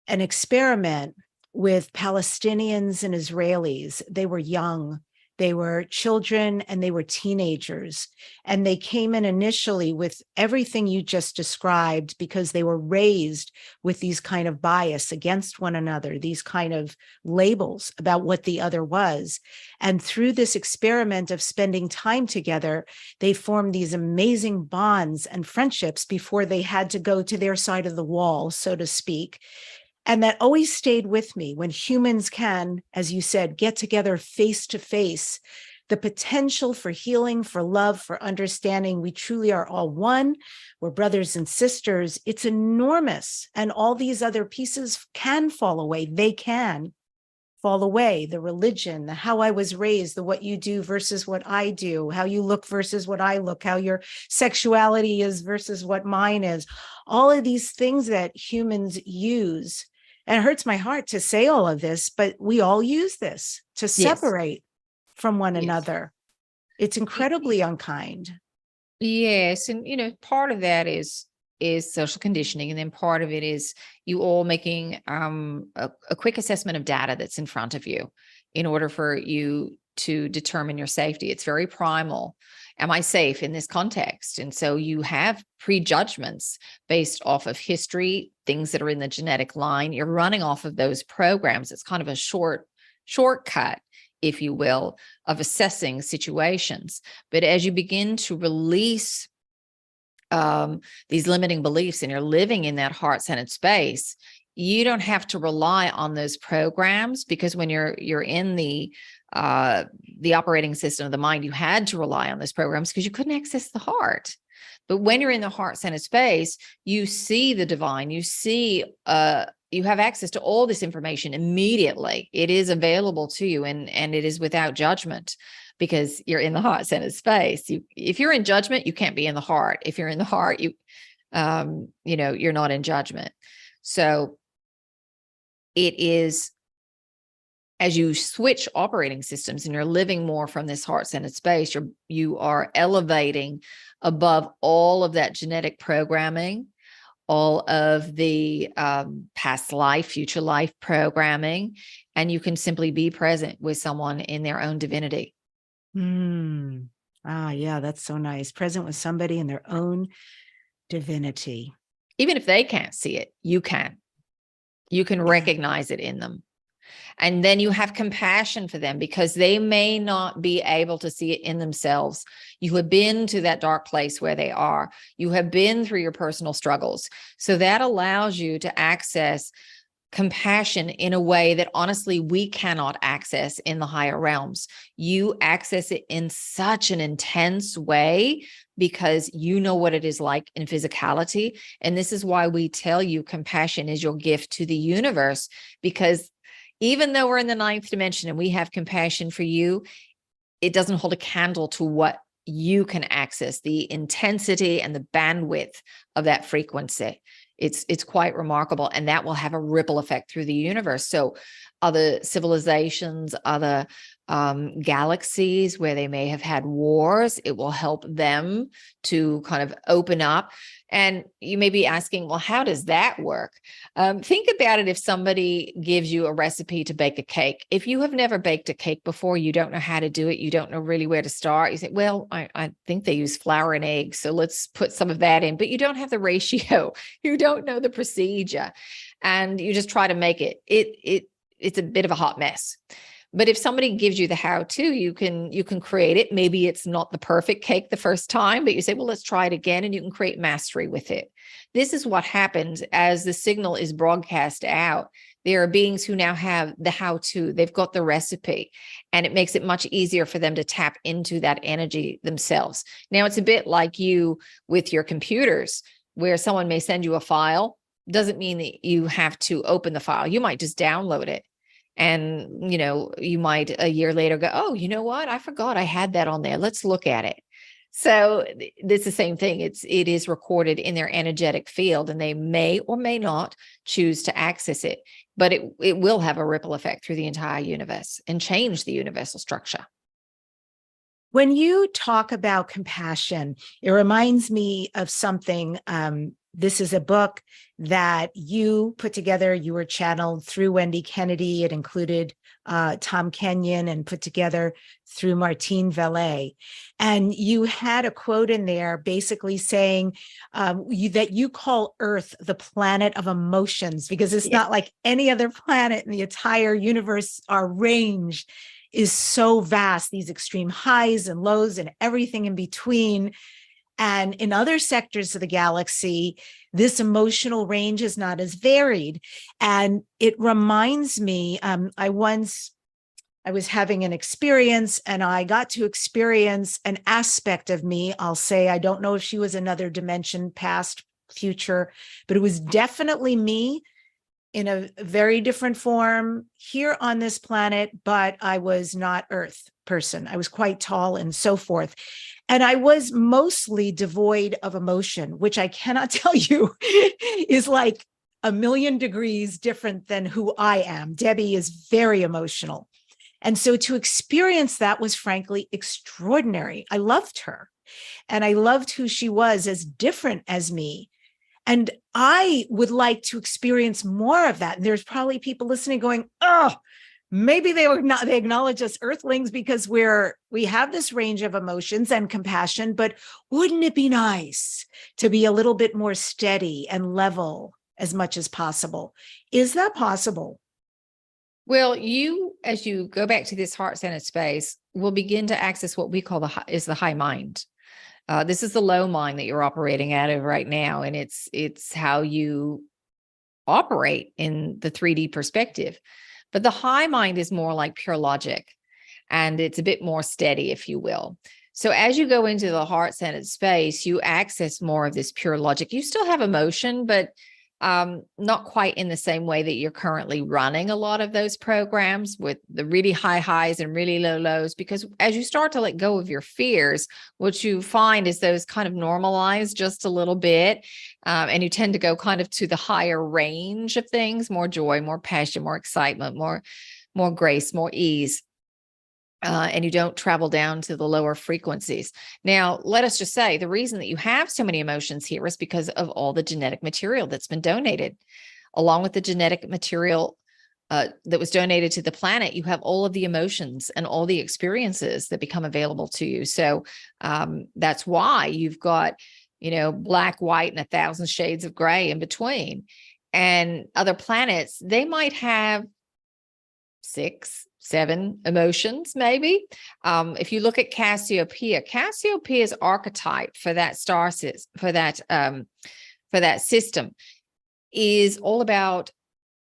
an experiment with Palestinians and Israelis. They were young. They were children and they were teenagers. And they came in initially with everything you just described, because they were raised with these kind of bias against one another, these kind of labels about what the other was. And through this experiment of spending time together, they formed these amazing bonds and friendships before they had to go to their side of the wall, so to speak. And that always stayed with me. When humans can, as you said, get together face to face, the potential for healing, for love, for understanding, we truly are all one. We're brothers and sisters. It's enormous. And all these other pieces can fall away. They can fall away. The religion, the how I was raised, the what you do versus what I do, how you look versus what I look, how your sexuality is versus what mine is. All of these things that humans use. And it hurts my heart to say all of this, but we all use this to separate from one another. It's incredibly unkind. Yes. And, part of that is social conditioning. And then part of it is you all making a quick assessment of data that's in front of you in order for you to determine your safety. It's very primal. Am I safe in this context? And so you have prejudgments based off of history, things that are in the genetic line. You're running off of those programs. It's kind of a shortcut, if you will, of assessing situations. But as you begin to release these limiting beliefs and you're living in that heart-centered space, you don't have to rely on those programs, because when you're in the the operating system of the mind, you had to rely on those programs because you couldn't access the heart. But when you're in the heart-centered space, you see the divine, you see, you have access to all this information immediately. It is available to you, and it is without judgment because you're in the heart-centered space. If you're in judgment, you can't be in the heart. If you're in the heart, you're not in judgment. So it is, as you switch operating systems and you're living more from this heart-centered space, you are elevating above all of that genetic programming, all of the past life, future life programming, and you can simply be present with someone in their own divinity. Yeah, that's so nice. Present with somebody in their own divinity. Even if they can't see it, you can. You can recognize it in them. And then you have compassion for them because they may not be able to see it in themselves. You have been to that dark place where they are. You have been through your personal struggles. So that allows you to access compassion in a way that honestly we cannot access in the higher realms. You access it in such an intense way because you know what it is like in physicality. And this is why we tell you compassion is your gift to the universe, because even though we're in the ninth dimension and we have compassion for you, it doesn't hold a candle to what you can access, the intensity and the bandwidth of that frequency. It's quite remarkable, and that will have a ripple effect through the universe. So other civilizations, other galaxies where they may have had wars, it will help them to kind of open up. And you may be asking, well, how does that work? Think about it. If somebody gives you a recipe to bake a cake, if you have never baked a cake before, you don't know how to do it, you don't know really where to start. You say, well, I think they use flour and eggs, so let's put some of that in, but you don't have the ratio. You don't know the procedure, and you just try to make it. It's a bit of a hot mess. But if somebody gives you the how-to, you can create it. Maybe it's not the perfect cake the first time, but you say, well, let's try it again, and you can create mastery with it. This is what happens as the signal is broadcast out. There are beings who now have the how-to. They've got the recipe, and it makes it much easier for them to tap into that energy themselves. Now, it's a bit like you with your computers, where someone may send you a file. Doesn't mean that you have to open the file. You might just download it. And, you might a year later go, oh, you know what? I forgot I had that on there. Let's look at it. So it's the same thing. It is recorded in their energetic field, and they may or may not choose to access it, but it will have a ripple effect through the entire universe and change the universal structure. When you talk about compassion, it reminds me of something. This is a book that you put together. You were channeled through Wendy Kennedy. It included Tom Kenyon and put together through Martine Valet. And you had a quote in there basically saying that you call Earth the planet of emotions, because it's not like any other planet in the entire universe. Our range is so vast, these extreme highs and lows and everything in between. And in other sectors of the galaxy, this emotional range is not as varied. And it reminds me, I was having an experience, and I got to experience an aspect of me. I'll say, I don't know if she was another dimension, past, future, but it was definitely me in a very different form here on this planet, but I was not Earth person. I was quite tall and so forth. And I was mostly devoid of emotion, which I cannot tell you is like a million degrees different than who I am. Debbi is very emotional. And so to experience that was frankly extraordinary. I loved her, and I loved who she was, as different as me. And I would like to experience more of that. And there's probably people listening going, oh, maybe they acknowledge us Earthlings because we have this range of emotions and compassion, but wouldn't it be nice to be a little bit more steady and level as much as possible? Is that possible? Well, as you go back to this heart-centered space, will begin to access what we call the high mind. This is the low mind that you're operating out of right now. And it's how you operate in the 3D perspective. But the high mind is more like pure logic. and it's a bit more steady, if you will. So as you go into the heart-centered space, you access more of this pure logic. You still have emotion, but not quite in the same way that you're currently running a lot of those programs with the really high highs and really low lows, because as you start to let go of your fears, what you find is those kind of normalize just a little bit. And you tend to go kind of to the higher range of things, more joy, more passion, more excitement, more grace, more ease. And you don't travel down to the lower frequencies. Now, let us just say the reason that you have so many emotions here is because of all the genetic material that's been donated. Along with the genetic material that was donated to the planet, you have all of the emotions and all the experiences that become available to you. So that's why you've got, black, white, and 1,000 shades of gray in between. And other planets, they might have 6, 7 emotions, maybe. If you look at Cassiopeia's archetype for that star system, for that system, is all about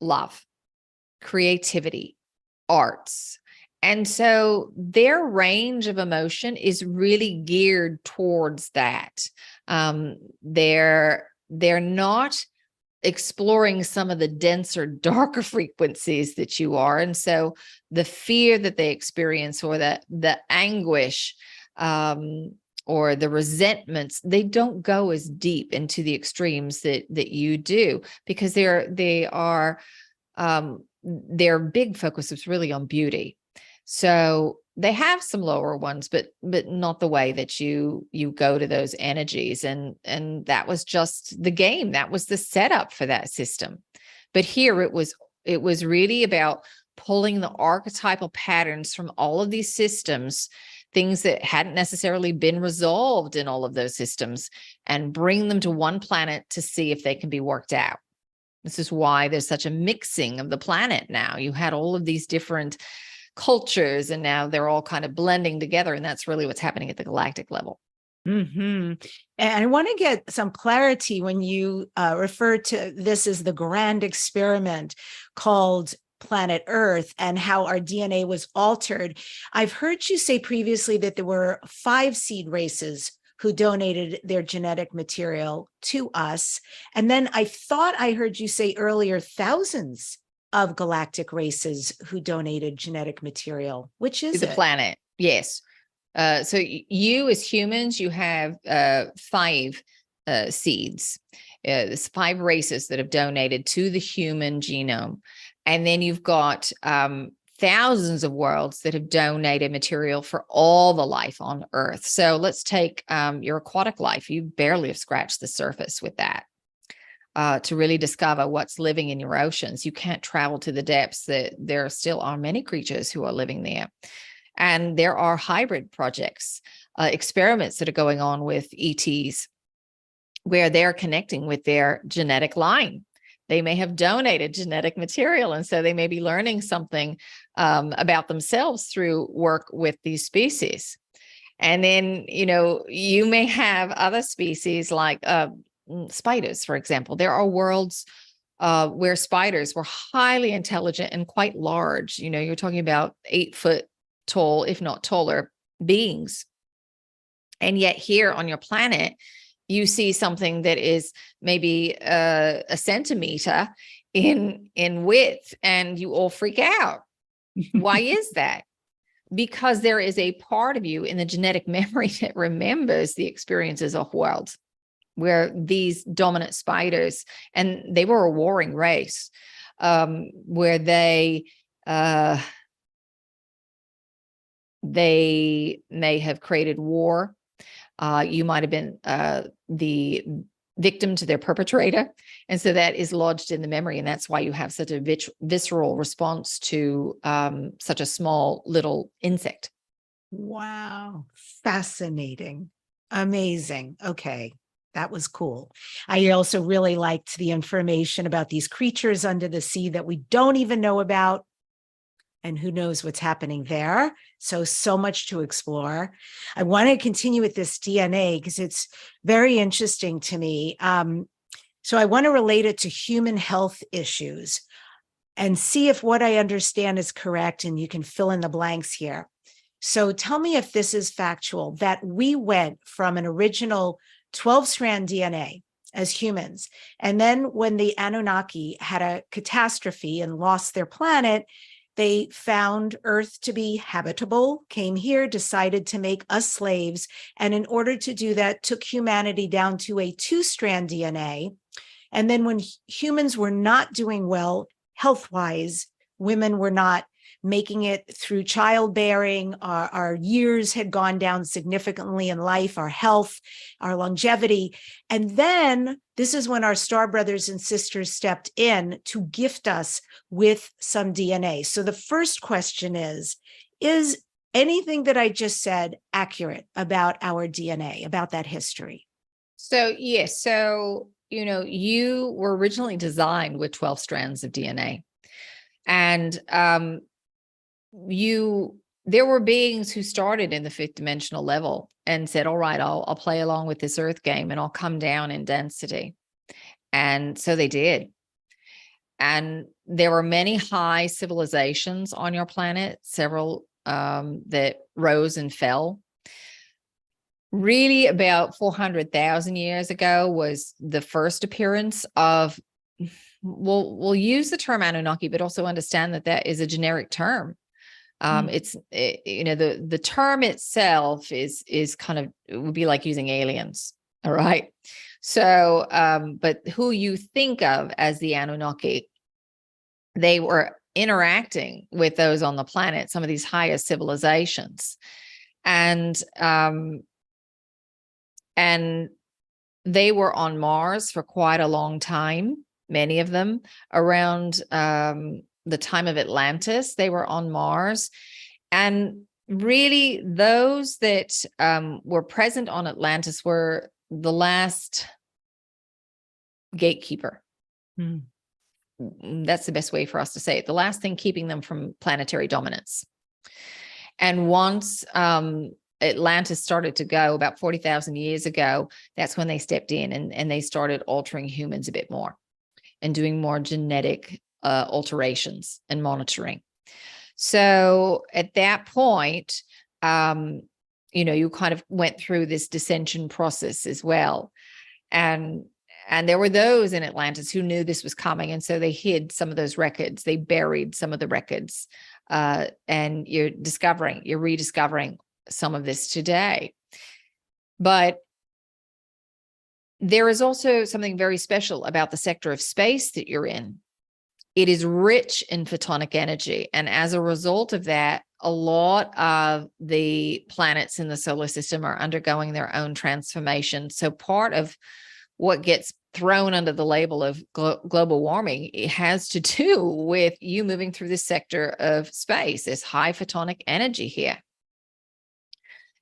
love, creativity, arts. And so their range of emotion is really geared towards that. They're not exploring some of the denser, darker frequencies that you are. And so the fear that they experience, or the anguish, or the resentments, they don't go as deep into the extremes that you do, because their big focus is really on beauty. So they have some lower ones, but not the way that you go to those energies. And that was just the game. That was the setup for that system. But here it was really about pulling the archetypal patterns from all of these systems, things that hadn't necessarily been resolved in all of those systems, and bring them to one planet to see if they can be worked out. This is why there's such a mixing of the planet now. You had all of these different cultures, and now they're all kind of blending together. And that's really what's happening at the galactic level. Mm-hmm. And I want to get some clarity when you refer to this as the grand experiment called planet Earth, and how our DNA was altered. I've heard you say previously that there were 5 seed races who donated their genetic material to us. And then I thought I heard you say earlier thousands of galactic races who donated genetic material. Which is the planet? Yes. So you as humans, you have 5 seeds. There's 5 races that have donated to the human genome. And then you've got thousands of worlds that have donated material for all the life on Earth. So let's take your aquatic life. You barely have scratched the surface with that. To really discover what's living in your oceans. You can't travel to the depths. That there still are many creatures who are living there. And there are hybrid projects, experiments that are going on with ETs, where they're connecting with their genetic line. They may have donated genetic material, and so they may be learning something about themselves through work with these species. And then, you may have other species like spiders, for example. There are worlds where spiders were highly intelligent and quite large. You're talking about 8 foot tall, if not taller, beings. And yet here on your planet, you see something that is maybe a centimeter in width, and you all freak out. Why is that? Because there is a part of you in the genetic memory that remembers the experiences of worlds, where these dominant spiders, and they were a warring race, where they may have created war. You might have been the victim to their perpetrator. And so that is lodged in the memory. And that's why you have such a visceral response to such a small little insect. Wow. Fascinating. Amazing. Okay. That was cool. I also really liked the information about these creatures under the sea that we don't even know about. And who knows what's happening there. So much to explore. I want to continue with this DNA because it's very interesting to me. So I want to relate it to human health issues and see if what I understand is correct, and you can fill in the blanks here. So tell me if this is factual, that we went from an original 12-strand DNA as humans. And then when the Anunnaki had a catastrophe and lost their planet, they found Earth to be habitable, came here, decided to make us slaves. And in order to do that, took humanity down to a 2-strand DNA. And then when humans were not doing well, health-wise, women were not making it through childbearing, our years had gone down significantly in life, our health, our longevity. And then this is when our star brothers and sisters stepped in to gift us with some DNA. So the first question is anything that I just said accurate about our DNA, about that history? So, yes. So, you were originally designed with 12 strands of DNA. And there were beings who started in the 5th dimensional level and said, all right, I'll play along with this Earth game and I'll come down in density. And so they did. And there were many high civilizations on your planet, several that rose and fell. Really, about 400,000 years ago was the first appearance of, we'll use the term Anunnaki, but also understand that is a generic term. The term itself is kind of, it would be like using aliens. All right. So, but who you think of as the Anunnaki, they were interacting with those on the planet, some of these highest civilizations. And they were on Mars for quite a long time, many of them around the time of Atlantis, they were on Mars. And really, those that were present on Atlantis were the last gatekeeper. That's the best way for us to say it. The last thing keeping them from planetary dominance. And once Atlantis started to go about 40,000 years ago, that's when they stepped in and they started altering humans a bit more and doing more genetic alterations and monitoring. So at that point, you kind of went through this dissension process as well. And there were those in Atlantis who knew this was coming. And so they hid some of those records. They buried some of the records. And you're rediscovering some of this today. But there is also something very special about the sector of space that you're in. It is rich in photonic energy. And as a result of that, a lot of the planets in the solar system are undergoing their own transformation. So part of what gets thrown under the label of global warming, it has to do with you moving through this sector of space. There's high photonic energy here.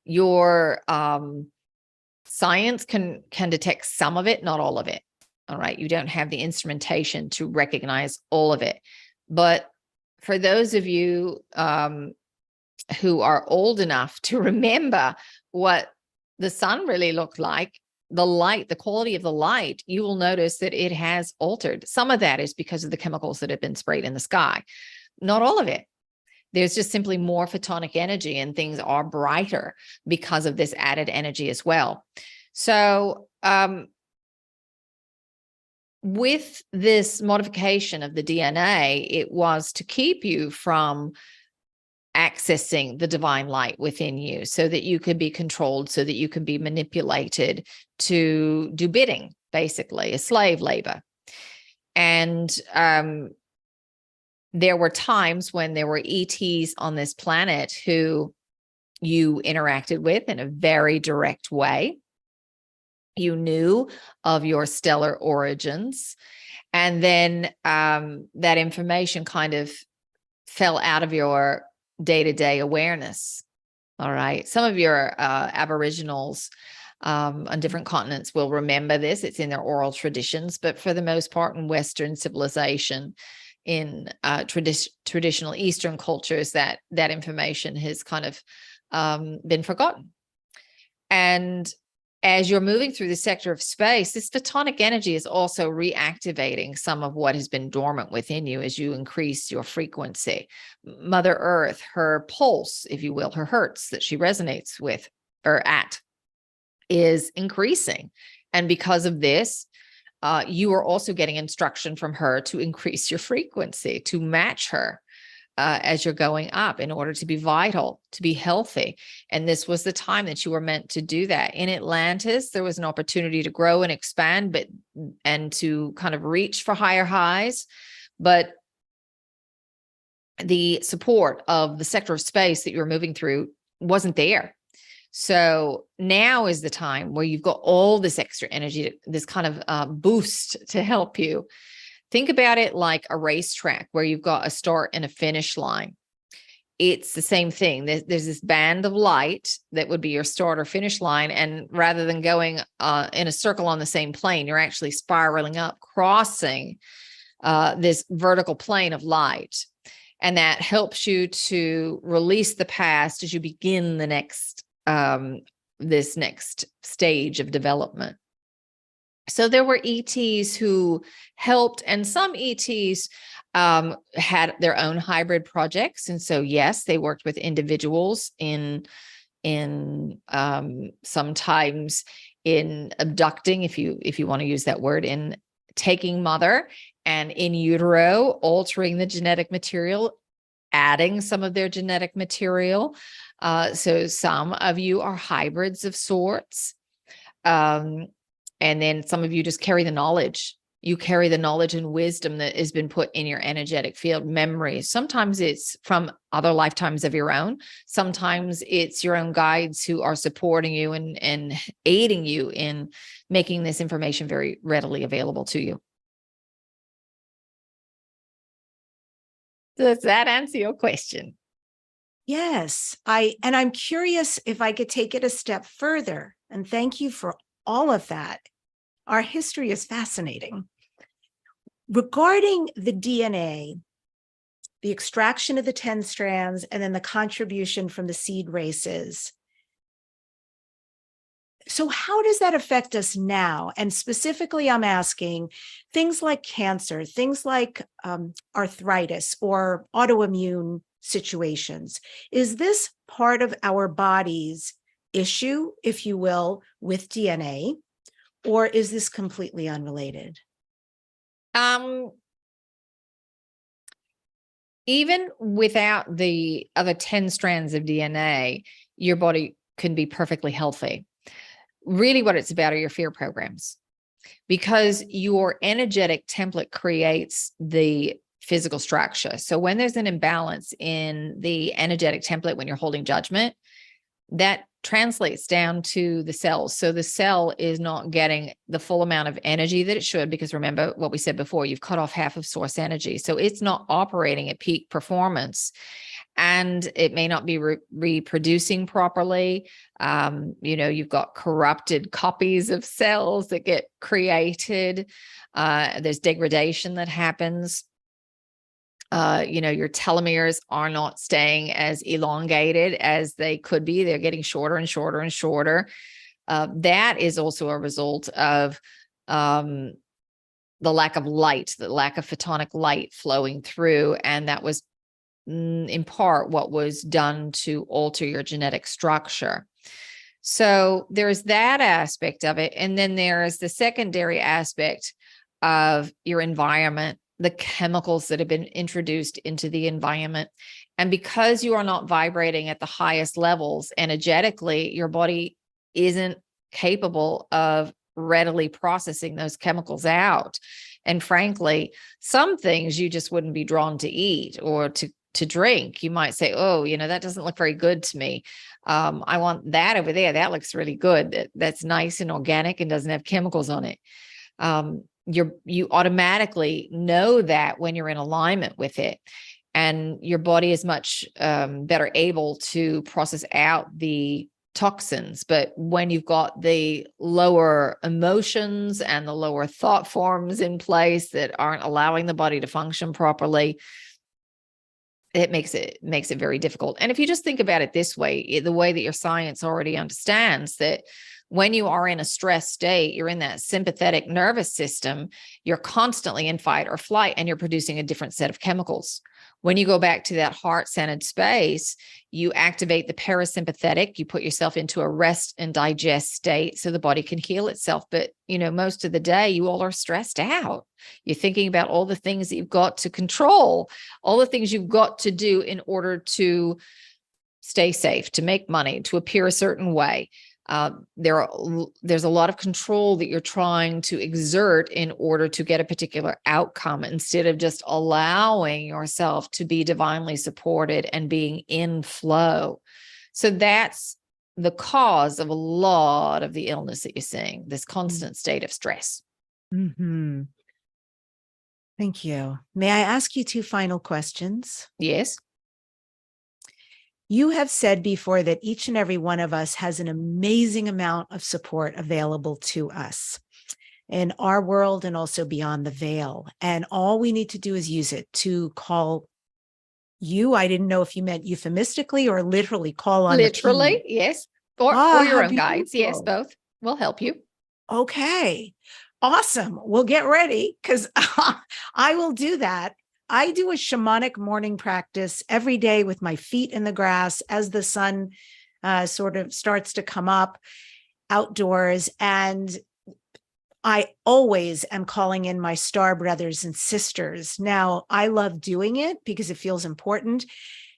Your science can detect some of it, not all of it. All right. You don't have the instrumentation to recognize all of it. But for those of you who are old enough to remember what the sun really looked like, the light, the quality of the light, you will notice that it has altered. Some of that is because of the chemicals that have been sprayed in the sky. Not all of it. There's just simply more photonic energy and things are brighter because of this added energy as well. So, with this modification of the DNA, it was to keep you from accessing the divine light within you so that you could be controlled, so that you can be manipulated to do bidding, basically, a slave labor. And there were times when there were ETs on this planet who you interacted with in a very direct way. You knew of your stellar origins, and then that information kind of fell out of your day-to-day awareness. All right. Some of your Aboriginals on different continents will remember this. It's in their oral traditions, but for the most part in Western civilization, in traditional Eastern cultures, that information has kind of been forgotten. And as you're moving through the sector of space, this photonic energy is also reactivating some of what has been dormant within you as you increase your frequency. Mother Earth, her pulse, if you will, her hertz that she resonates with or at, is increasing. And because of this, you are also getting instruction from her to increase your frequency, to match her as you're going up in order to be vital, to be healthy. And this was the time that you were meant to do that. In Atlantis, there was an opportunity to grow and expand, and to kind of reach for higher highs. But the support of the sector of space that you're moving through wasn't there. So now is the time where you've got all this extra energy, this kind of boost to help you. Think about it like a racetrack where you've got a start and a finish line. It's the same thing. There's this band of light that would be your start or finish line. And rather than going in a circle on the same plane, you're actually spiraling up, crossing this vertical plane of light. And that helps you to release the past as you begin the next this next stage of development. So there were ETs who helped, and some ETs had their own hybrid projects. And so, yes, they worked with individuals in sometimes in abducting, if you want to use that word, in taking mother, and in utero, altering the genetic material, adding some of their genetic material. So some of you are hybrids of sorts. And then some of you just carry the knowledge. You carry the knowledge and wisdom that has been put in your energetic field, memories. Sometimes it's from other lifetimes of your own. Sometimes it's your own guides who are supporting you and aiding you in making this information very readily available to you. Does that answer your question? Yes, I'm curious if I could take it a step further. And thank you for all of that. Our history is fascinating. Regarding the DNA, the extraction of the 10 strands, and then the contribution from the seed races. So how does that affect us now? And specifically, I'm asking things like cancer, things like arthritis or autoimmune situations. Is this part of our body's issue, if you will, with DNA, or is this completely unrelated? Even without the other 10 strands of DNA, your body can be perfectly healthy. Really what it's about are your fear programs, because your energetic template creates the physical structure. So when there's an imbalance in the energetic template, when you're holding judgment, that translates down to the cells. So the cell is not getting the full amount of energy that it should, because remember what we said before, you've cut off half of source energy. So it's not operating at peak performance, and it may not be reproducing properly. You've got corrupted copies of cells that get created. There's degradation that happens. Your telomeres are not staying as elongated as they could be. They're getting shorter and shorter and shorter. That is also a result of the lack of light, the lack of photonic light flowing through. And that was in part what was done to alter your genetic structure. So there's that aspect of it. And then there's the secondary aspect of your environment, the chemicals that have been introduced into the environment. And because you are not vibrating at the highest levels energetically, your body isn't capable of readily processing those chemicals out. And frankly, some things you just wouldn't be drawn to eat or to drink. You might say, oh, that doesn't look very good to me. I want that over there. That looks really good. That's nice and organic and doesn't have chemicals on it. You automatically know that when you're in alignment with it, and your body is much better able to process out the toxins. But when you've got the lower emotions and the lower thought forms in place that aren't allowing the body to function properly, it makes it very difficult. And if you just think about it this way, the way that your science already understands that When you are in a stress state, you're in that sympathetic nervous system, you're constantly in fight or flight, and you're producing a different set of chemicals. When you go back to that heart-centered space, you activate the parasympathetic, you put yourself into a rest and digest state so the body can heal itself. But, most of the day, you all are stressed out. You're thinking about all the things that you've got to control, all the things you've got to do in order to stay safe, to make money, to appear a certain way. There's a lot of control that you're trying to exert in order to get a particular outcome, instead of just allowing yourself to be divinely supported and being in flow. So that's the cause of a lot of the illness that you're seeing, this constant state of stress. Mm-hmm. Thank you. May I ask you 2 final questions? Yes. You have said before that each and every one of us has an amazing amount of support available to us in our world and also beyond the veil. And all we need to do is use it to call you. I didn't know if you meant euphemistically or literally call on literally, yes. Or your own guides. Yes, both will help you. Okay. Awesome. Well, get ready, because I will do that. I do a shamanic morning practice every day with my feet in the grass as the sun sort of starts to come up outdoors. And I always am calling in my star brothers and sisters. Now, I love doing it because it feels important.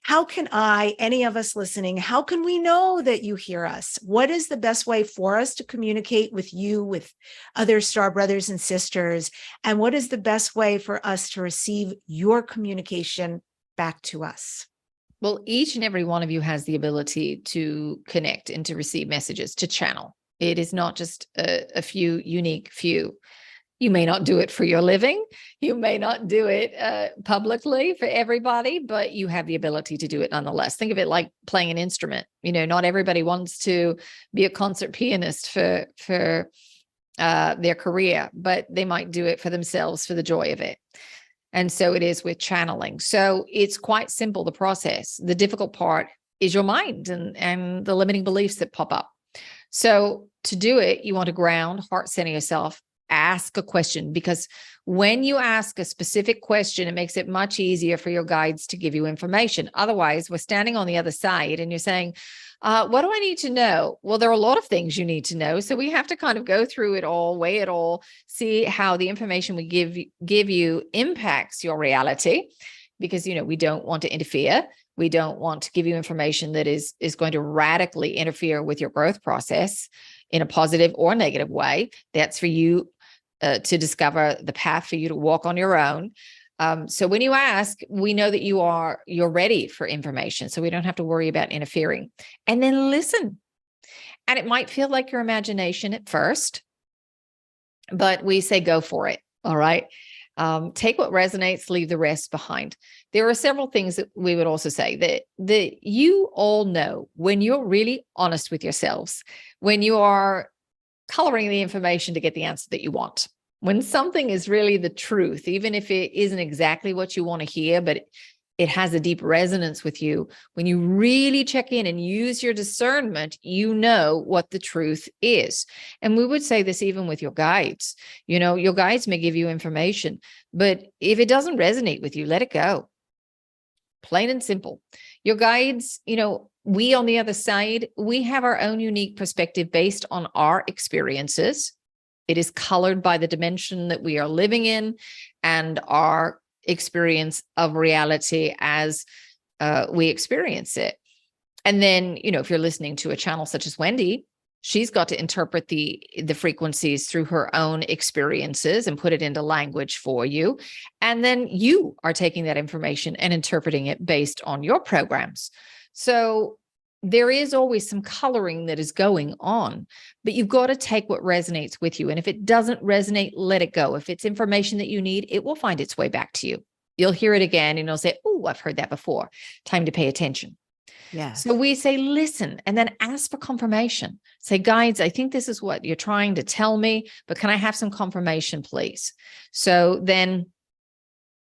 How can any of us listening, how can we know that you hear us? What is the best way for us to communicate with you, with other star brothers and sisters? And what is the best way for us to receive your communication back to us? Well, each and every one of you has the ability to connect and to receive messages, to channel. It is not just a unique few. You may not do it for your living. You may not do it publicly for everybody, but you have the ability to do it nonetheless. Think of it like playing an instrument. Not everybody wants to be a concert pianist for their career, but they might do it for themselves, for the joy of it. And so it is with channeling. So it's quite simple, the process. The difficult part is your mind and the limiting beliefs that pop up. So to do it, you want to ground, heart center yourself, ask a question, because when you ask a specific question, it makes it much easier for your guides to give you information. Otherwise, we're standing on the other side and you're saying, what do I need to know? Well, there are a lot of things you need to know. So we have to kind of go through it all, weigh it all, see how the information we give you impacts your reality, because, we don't want to interfere. We don't want to give you information that is going to radically interfere with your growth process in a positive or negative way. That's for you to discover the path for you to walk on your own. So when you ask, we know that you're ready for information. So we don't have to worry about interfering. And then listen. And it might feel like your imagination at first, but we say, go for it. All right. Take what resonates, leave the rest behind. There are several things that we would also say that you all know when you're really honest with yourselves, when you are coloring the information to get the answer that you want. When something is really the truth, even if it isn't exactly what you want to hear, but it has a deep resonance with you, when you really check in and use your discernment, you know what the truth is. And we would say this even with your guides. Your guides may give you information, but if it doesn't resonate with you, let it go. Plain and simple. Your guides, we on the other side, we have our own unique perspective based on our experiences. It is colored by the dimension that we are living in and our experience of reality as we experience it. And then, if you're listening to a channel such as Wendy, she's got to interpret the frequencies through her own experiences and put it into language for you. And then you are taking that information and interpreting it based on your programs. So there is always some coloring that is going on, but you've got to take what resonates with you. And if it doesn't resonate, let it go. If it's information that you need, it will find its way back to you. You'll hear it again and you'll say, oh, I've heard that before. Time to pay attention. Yeah. So we say, listen, and then ask for confirmation. Say, guides, I think this is what you're trying to tell me, but can I have some confirmation, please? So then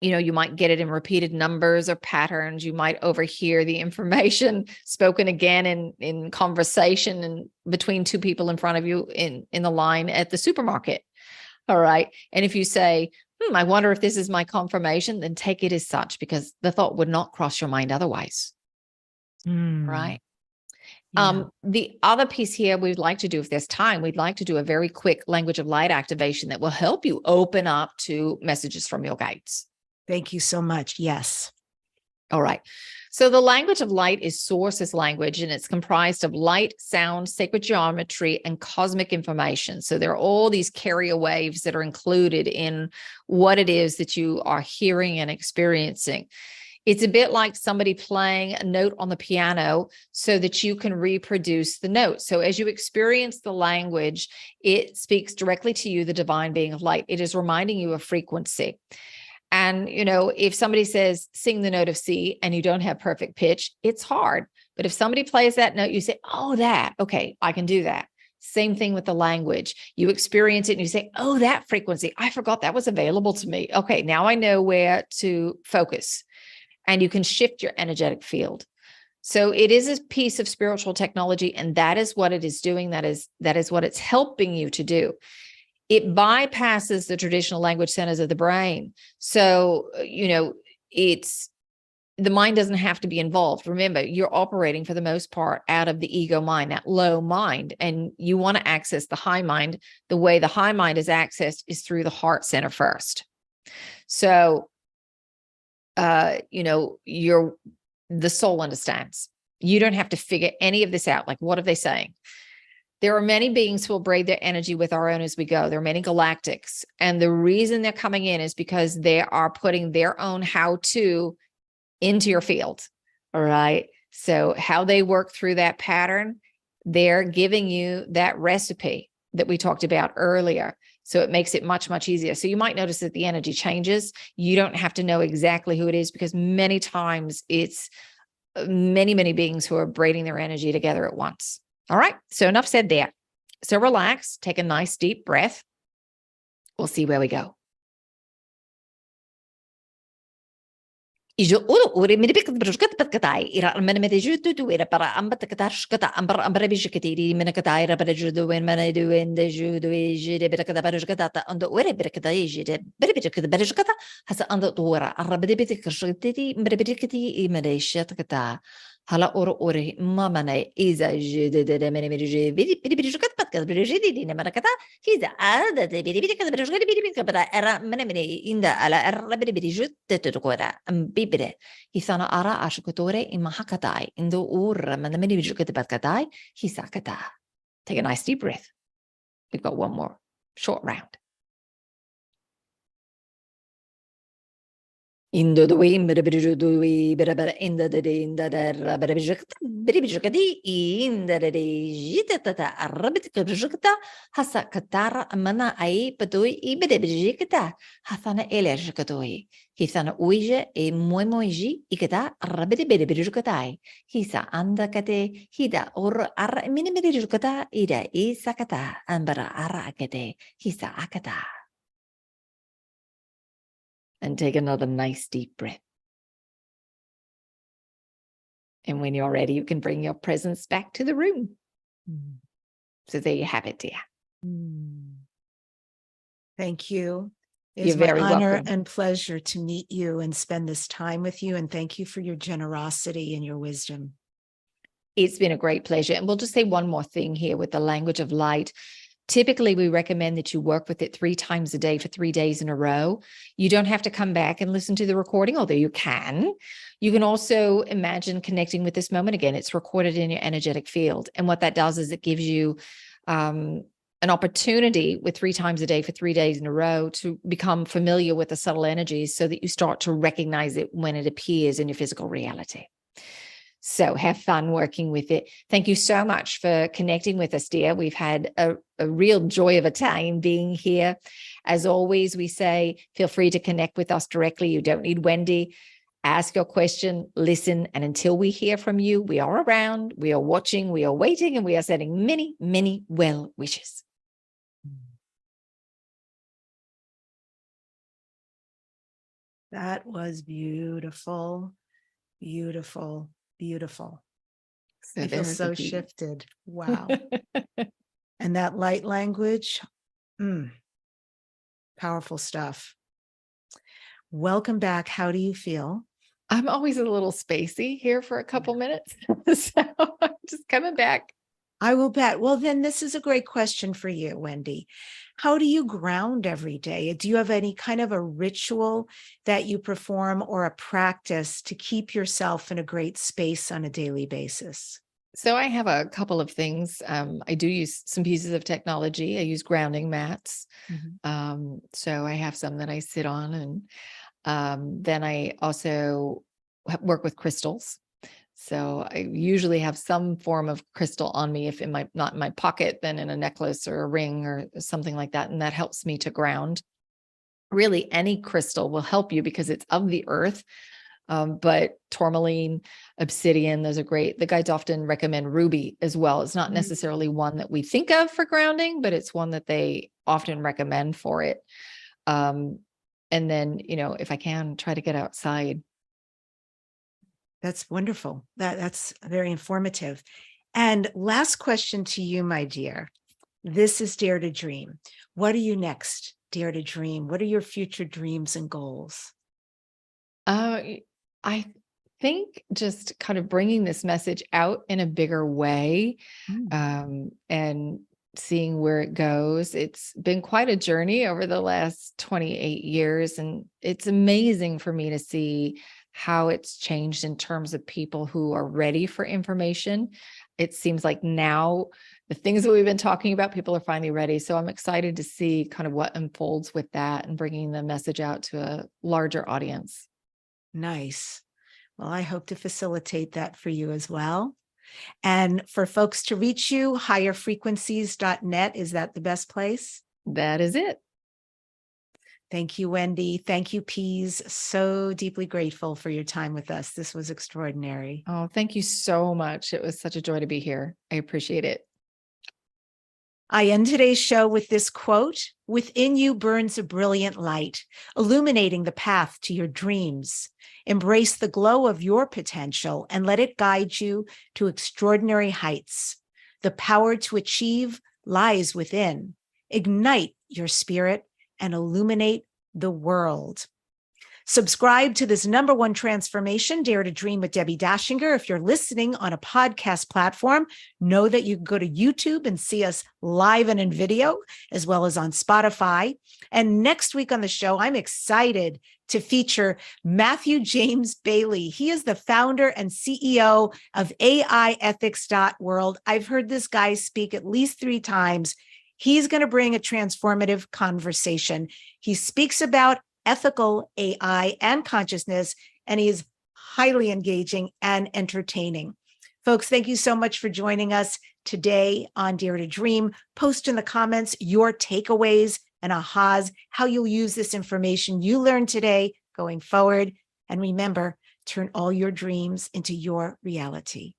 you might get it in repeated numbers or patterns. You might overhear the information spoken again in conversation and between two people in front of you in the line at the supermarket. All right. And if you say, I wonder if this is my confirmation, then take it as such, because the thought would not cross your mind otherwise. Right. Yeah. The other piece here we'd like to do, if there's time, we'd like to do a very quick language of light activation that will help you open up to messages from your guides. Thank you so much. Yes. All right. So the language of light is sources language, and it's comprised of light, sound, sacred geometry, and cosmic information. So there are all these carrier waves that are included in what it is that you are hearing and experiencing. It's a bit like somebody playing a note on the piano so that you can reproduce the note. So as you experience the language, it speaks directly to you, the divine being of light. It is reminding you of frequency. And, if somebody says, sing the note of C, and you don't have perfect pitch, it's hard. But if somebody plays that note, you say, oh, that, okay, I can do that. Same thing with the language. You experience it and you say, oh, that frequency, I forgot that was available to me. Okay, now I know where to focus. And you can shift your energetic field. So it is a piece of spiritual technology, and that is what it is doing. That is what it's helping you to do. It bypasses the traditional language centers of the brain. So, the mind doesn't have to be involved. Remember, you're operating for the most part out of the ego mind, that low mind, and you want to access the high mind. The way the high mind is accessed is through the heart center first. So, the soul understands. You don't have to figure any of this out. Like, what are they saying? There are many beings who will braid their energy with our own as we go. There are many galactics. And the reason they're coming in is because they are putting their own how-to into your field. All right. So how they work through that pattern, they're giving you that recipe that we talked about earlier. So it makes it much, much easier. So you might notice that the energy changes. You don't have to know exactly who it is, because many times it's many, many beings who are braiding their energy together at once. All right. So enough said there. So relax, take a nice deep breath. We'll see where we go. Ijo uro uri mi dipik bruskat pat katai ira men me deju tu ira para ambat katar shkata ambar ambar bijkati ri men katai ira para judo wen men do en deju do je de berkata barjkata ta ando ure berkata je de berkata barjkata hasa ando tora arab de bitik shkati berkati imedeshat kata hala ore mama na iza je de men me je bijkat pat kat je de ne marakata hiza ada de bijkat barjkata bijkat para era men inda ala arab bijut te kora bibre hisana ara ashkotore in mahakatai indo ur man many bijukatabatai hisakata. Take a nice deep breath. We've got one more short round. Indo the way in jitata arabic hasa katara mana ai patui ibedebjikata hasana elerjikatoi hisana uije e moimoji ikata arabedebedebjukatai hisa andakate hida or ar minimedjukata ida isakata ambara arakate hisa akata. And take another nice deep breath. And when you're ready, you can bring your presence back to the room. So there you have it, dear. Thank you. You're very honor welcome. And pleasure to meet you and spend this time with you. And thank you for your generosity and your wisdom. It's been a great pleasure. And we'll just say one more thing here with the language of light. Typically, we recommend that you work with it 3 times a day for 3 days in a row. You don't have to come back and listen to the recording, although you can. You can also imagine connecting with this moment again. It's recorded in your energetic field. And what that does is it gives you an opportunity with 3 times a day for 3 days in a row to become familiar with the subtle energies so that you start to recognize it when it appears in your physical reality. So have fun working with it. Thank you so much for connecting with us, dear. We've had a real joy of a time being here. As always, we say, feel free to connect with us directly. You don't need Wendy. Ask your question, listen, and until we hear from you, we are around, we are watching, we are waiting, and we are sending many, many well wishes. That was beautiful, beautiful, beautiful. So I feel there's the so key. shifted. Wow. And that light language, powerful stuff. Welcome back. How do you feel? I'm always a little spacey here for a couple minutes. So I'm just coming back. I will bet. Well, then this is a great question for you, Wendy. How do you ground every day? Do you have any kind of a ritual that you perform or a practice to keep yourself in a great space on a daily basis? So I have a couple of things. I do use some pieces of technology. I use grounding mats. Mhm. So I have some that I sit on, and then I also work with crystals. So I usually have some form of crystal on me, if not in my pocket, then in a necklace or a ring or something like that. And that helps me to ground. Really, any crystal will help you because it's of the earth. But tourmaline, obsidian, those are great. The guides often recommend ruby as well. It's not necessarily one that we think of for grounding, but it's one that they often recommend for it. And then, if I can, try to get outside. That's wonderful. That's very informative. And last question to you, my dear. This is Dare to Dream. What are you next? Dare to Dream. What are your future dreams and goals? I think just kind of bringing this message out in a bigger way, and seeing where it goes. It's been quite a journey over the last 28 years, and it's amazing for me to see how it's changed in terms of people who are ready for information. It seems like now the things that we've been talking about, people are finally ready. So I'm excited to see kind of what unfolds with that and bringing the message out to a larger audience. Nice. Well, I hope to facilitate that for you as well. And for folks to reach you, higherfrequencies.net, is that the best place? That is it. Thank you, Wendy. Thank you, Peas. So deeply grateful for your time with us. This was extraordinary. Oh, thank you so much. It was such a joy to be here. I appreciate it. I end today's show with this quote: "Within you burns a brilliant light, illuminating the path to your dreams. Embrace the glow of your potential and let it guide you to extraordinary heights. The power to achieve lies within. Ignite your spirit and illuminate the world." Subscribe to this #1 transformation, Dare to Dream with Debbi Dachinger. If you're listening on a podcast platform, know that you can go to YouTube and see us live and in video, as well as on Spotify. And next week on the show, I'm excited to feature Matthew James Bailey. He is the founder and CEO of AIethics.world. I've heard this guy speak at least 3 times. He's going to bring a transformative conversation. He speaks about ethical AI and consciousness, and he is highly engaging and entertaining. Folks, thank you so much for joining us today on Dare to Dream. Post in the comments your takeaways and ahas, how you'll use this information you learned today going forward. And remember, turn all your dreams into your reality.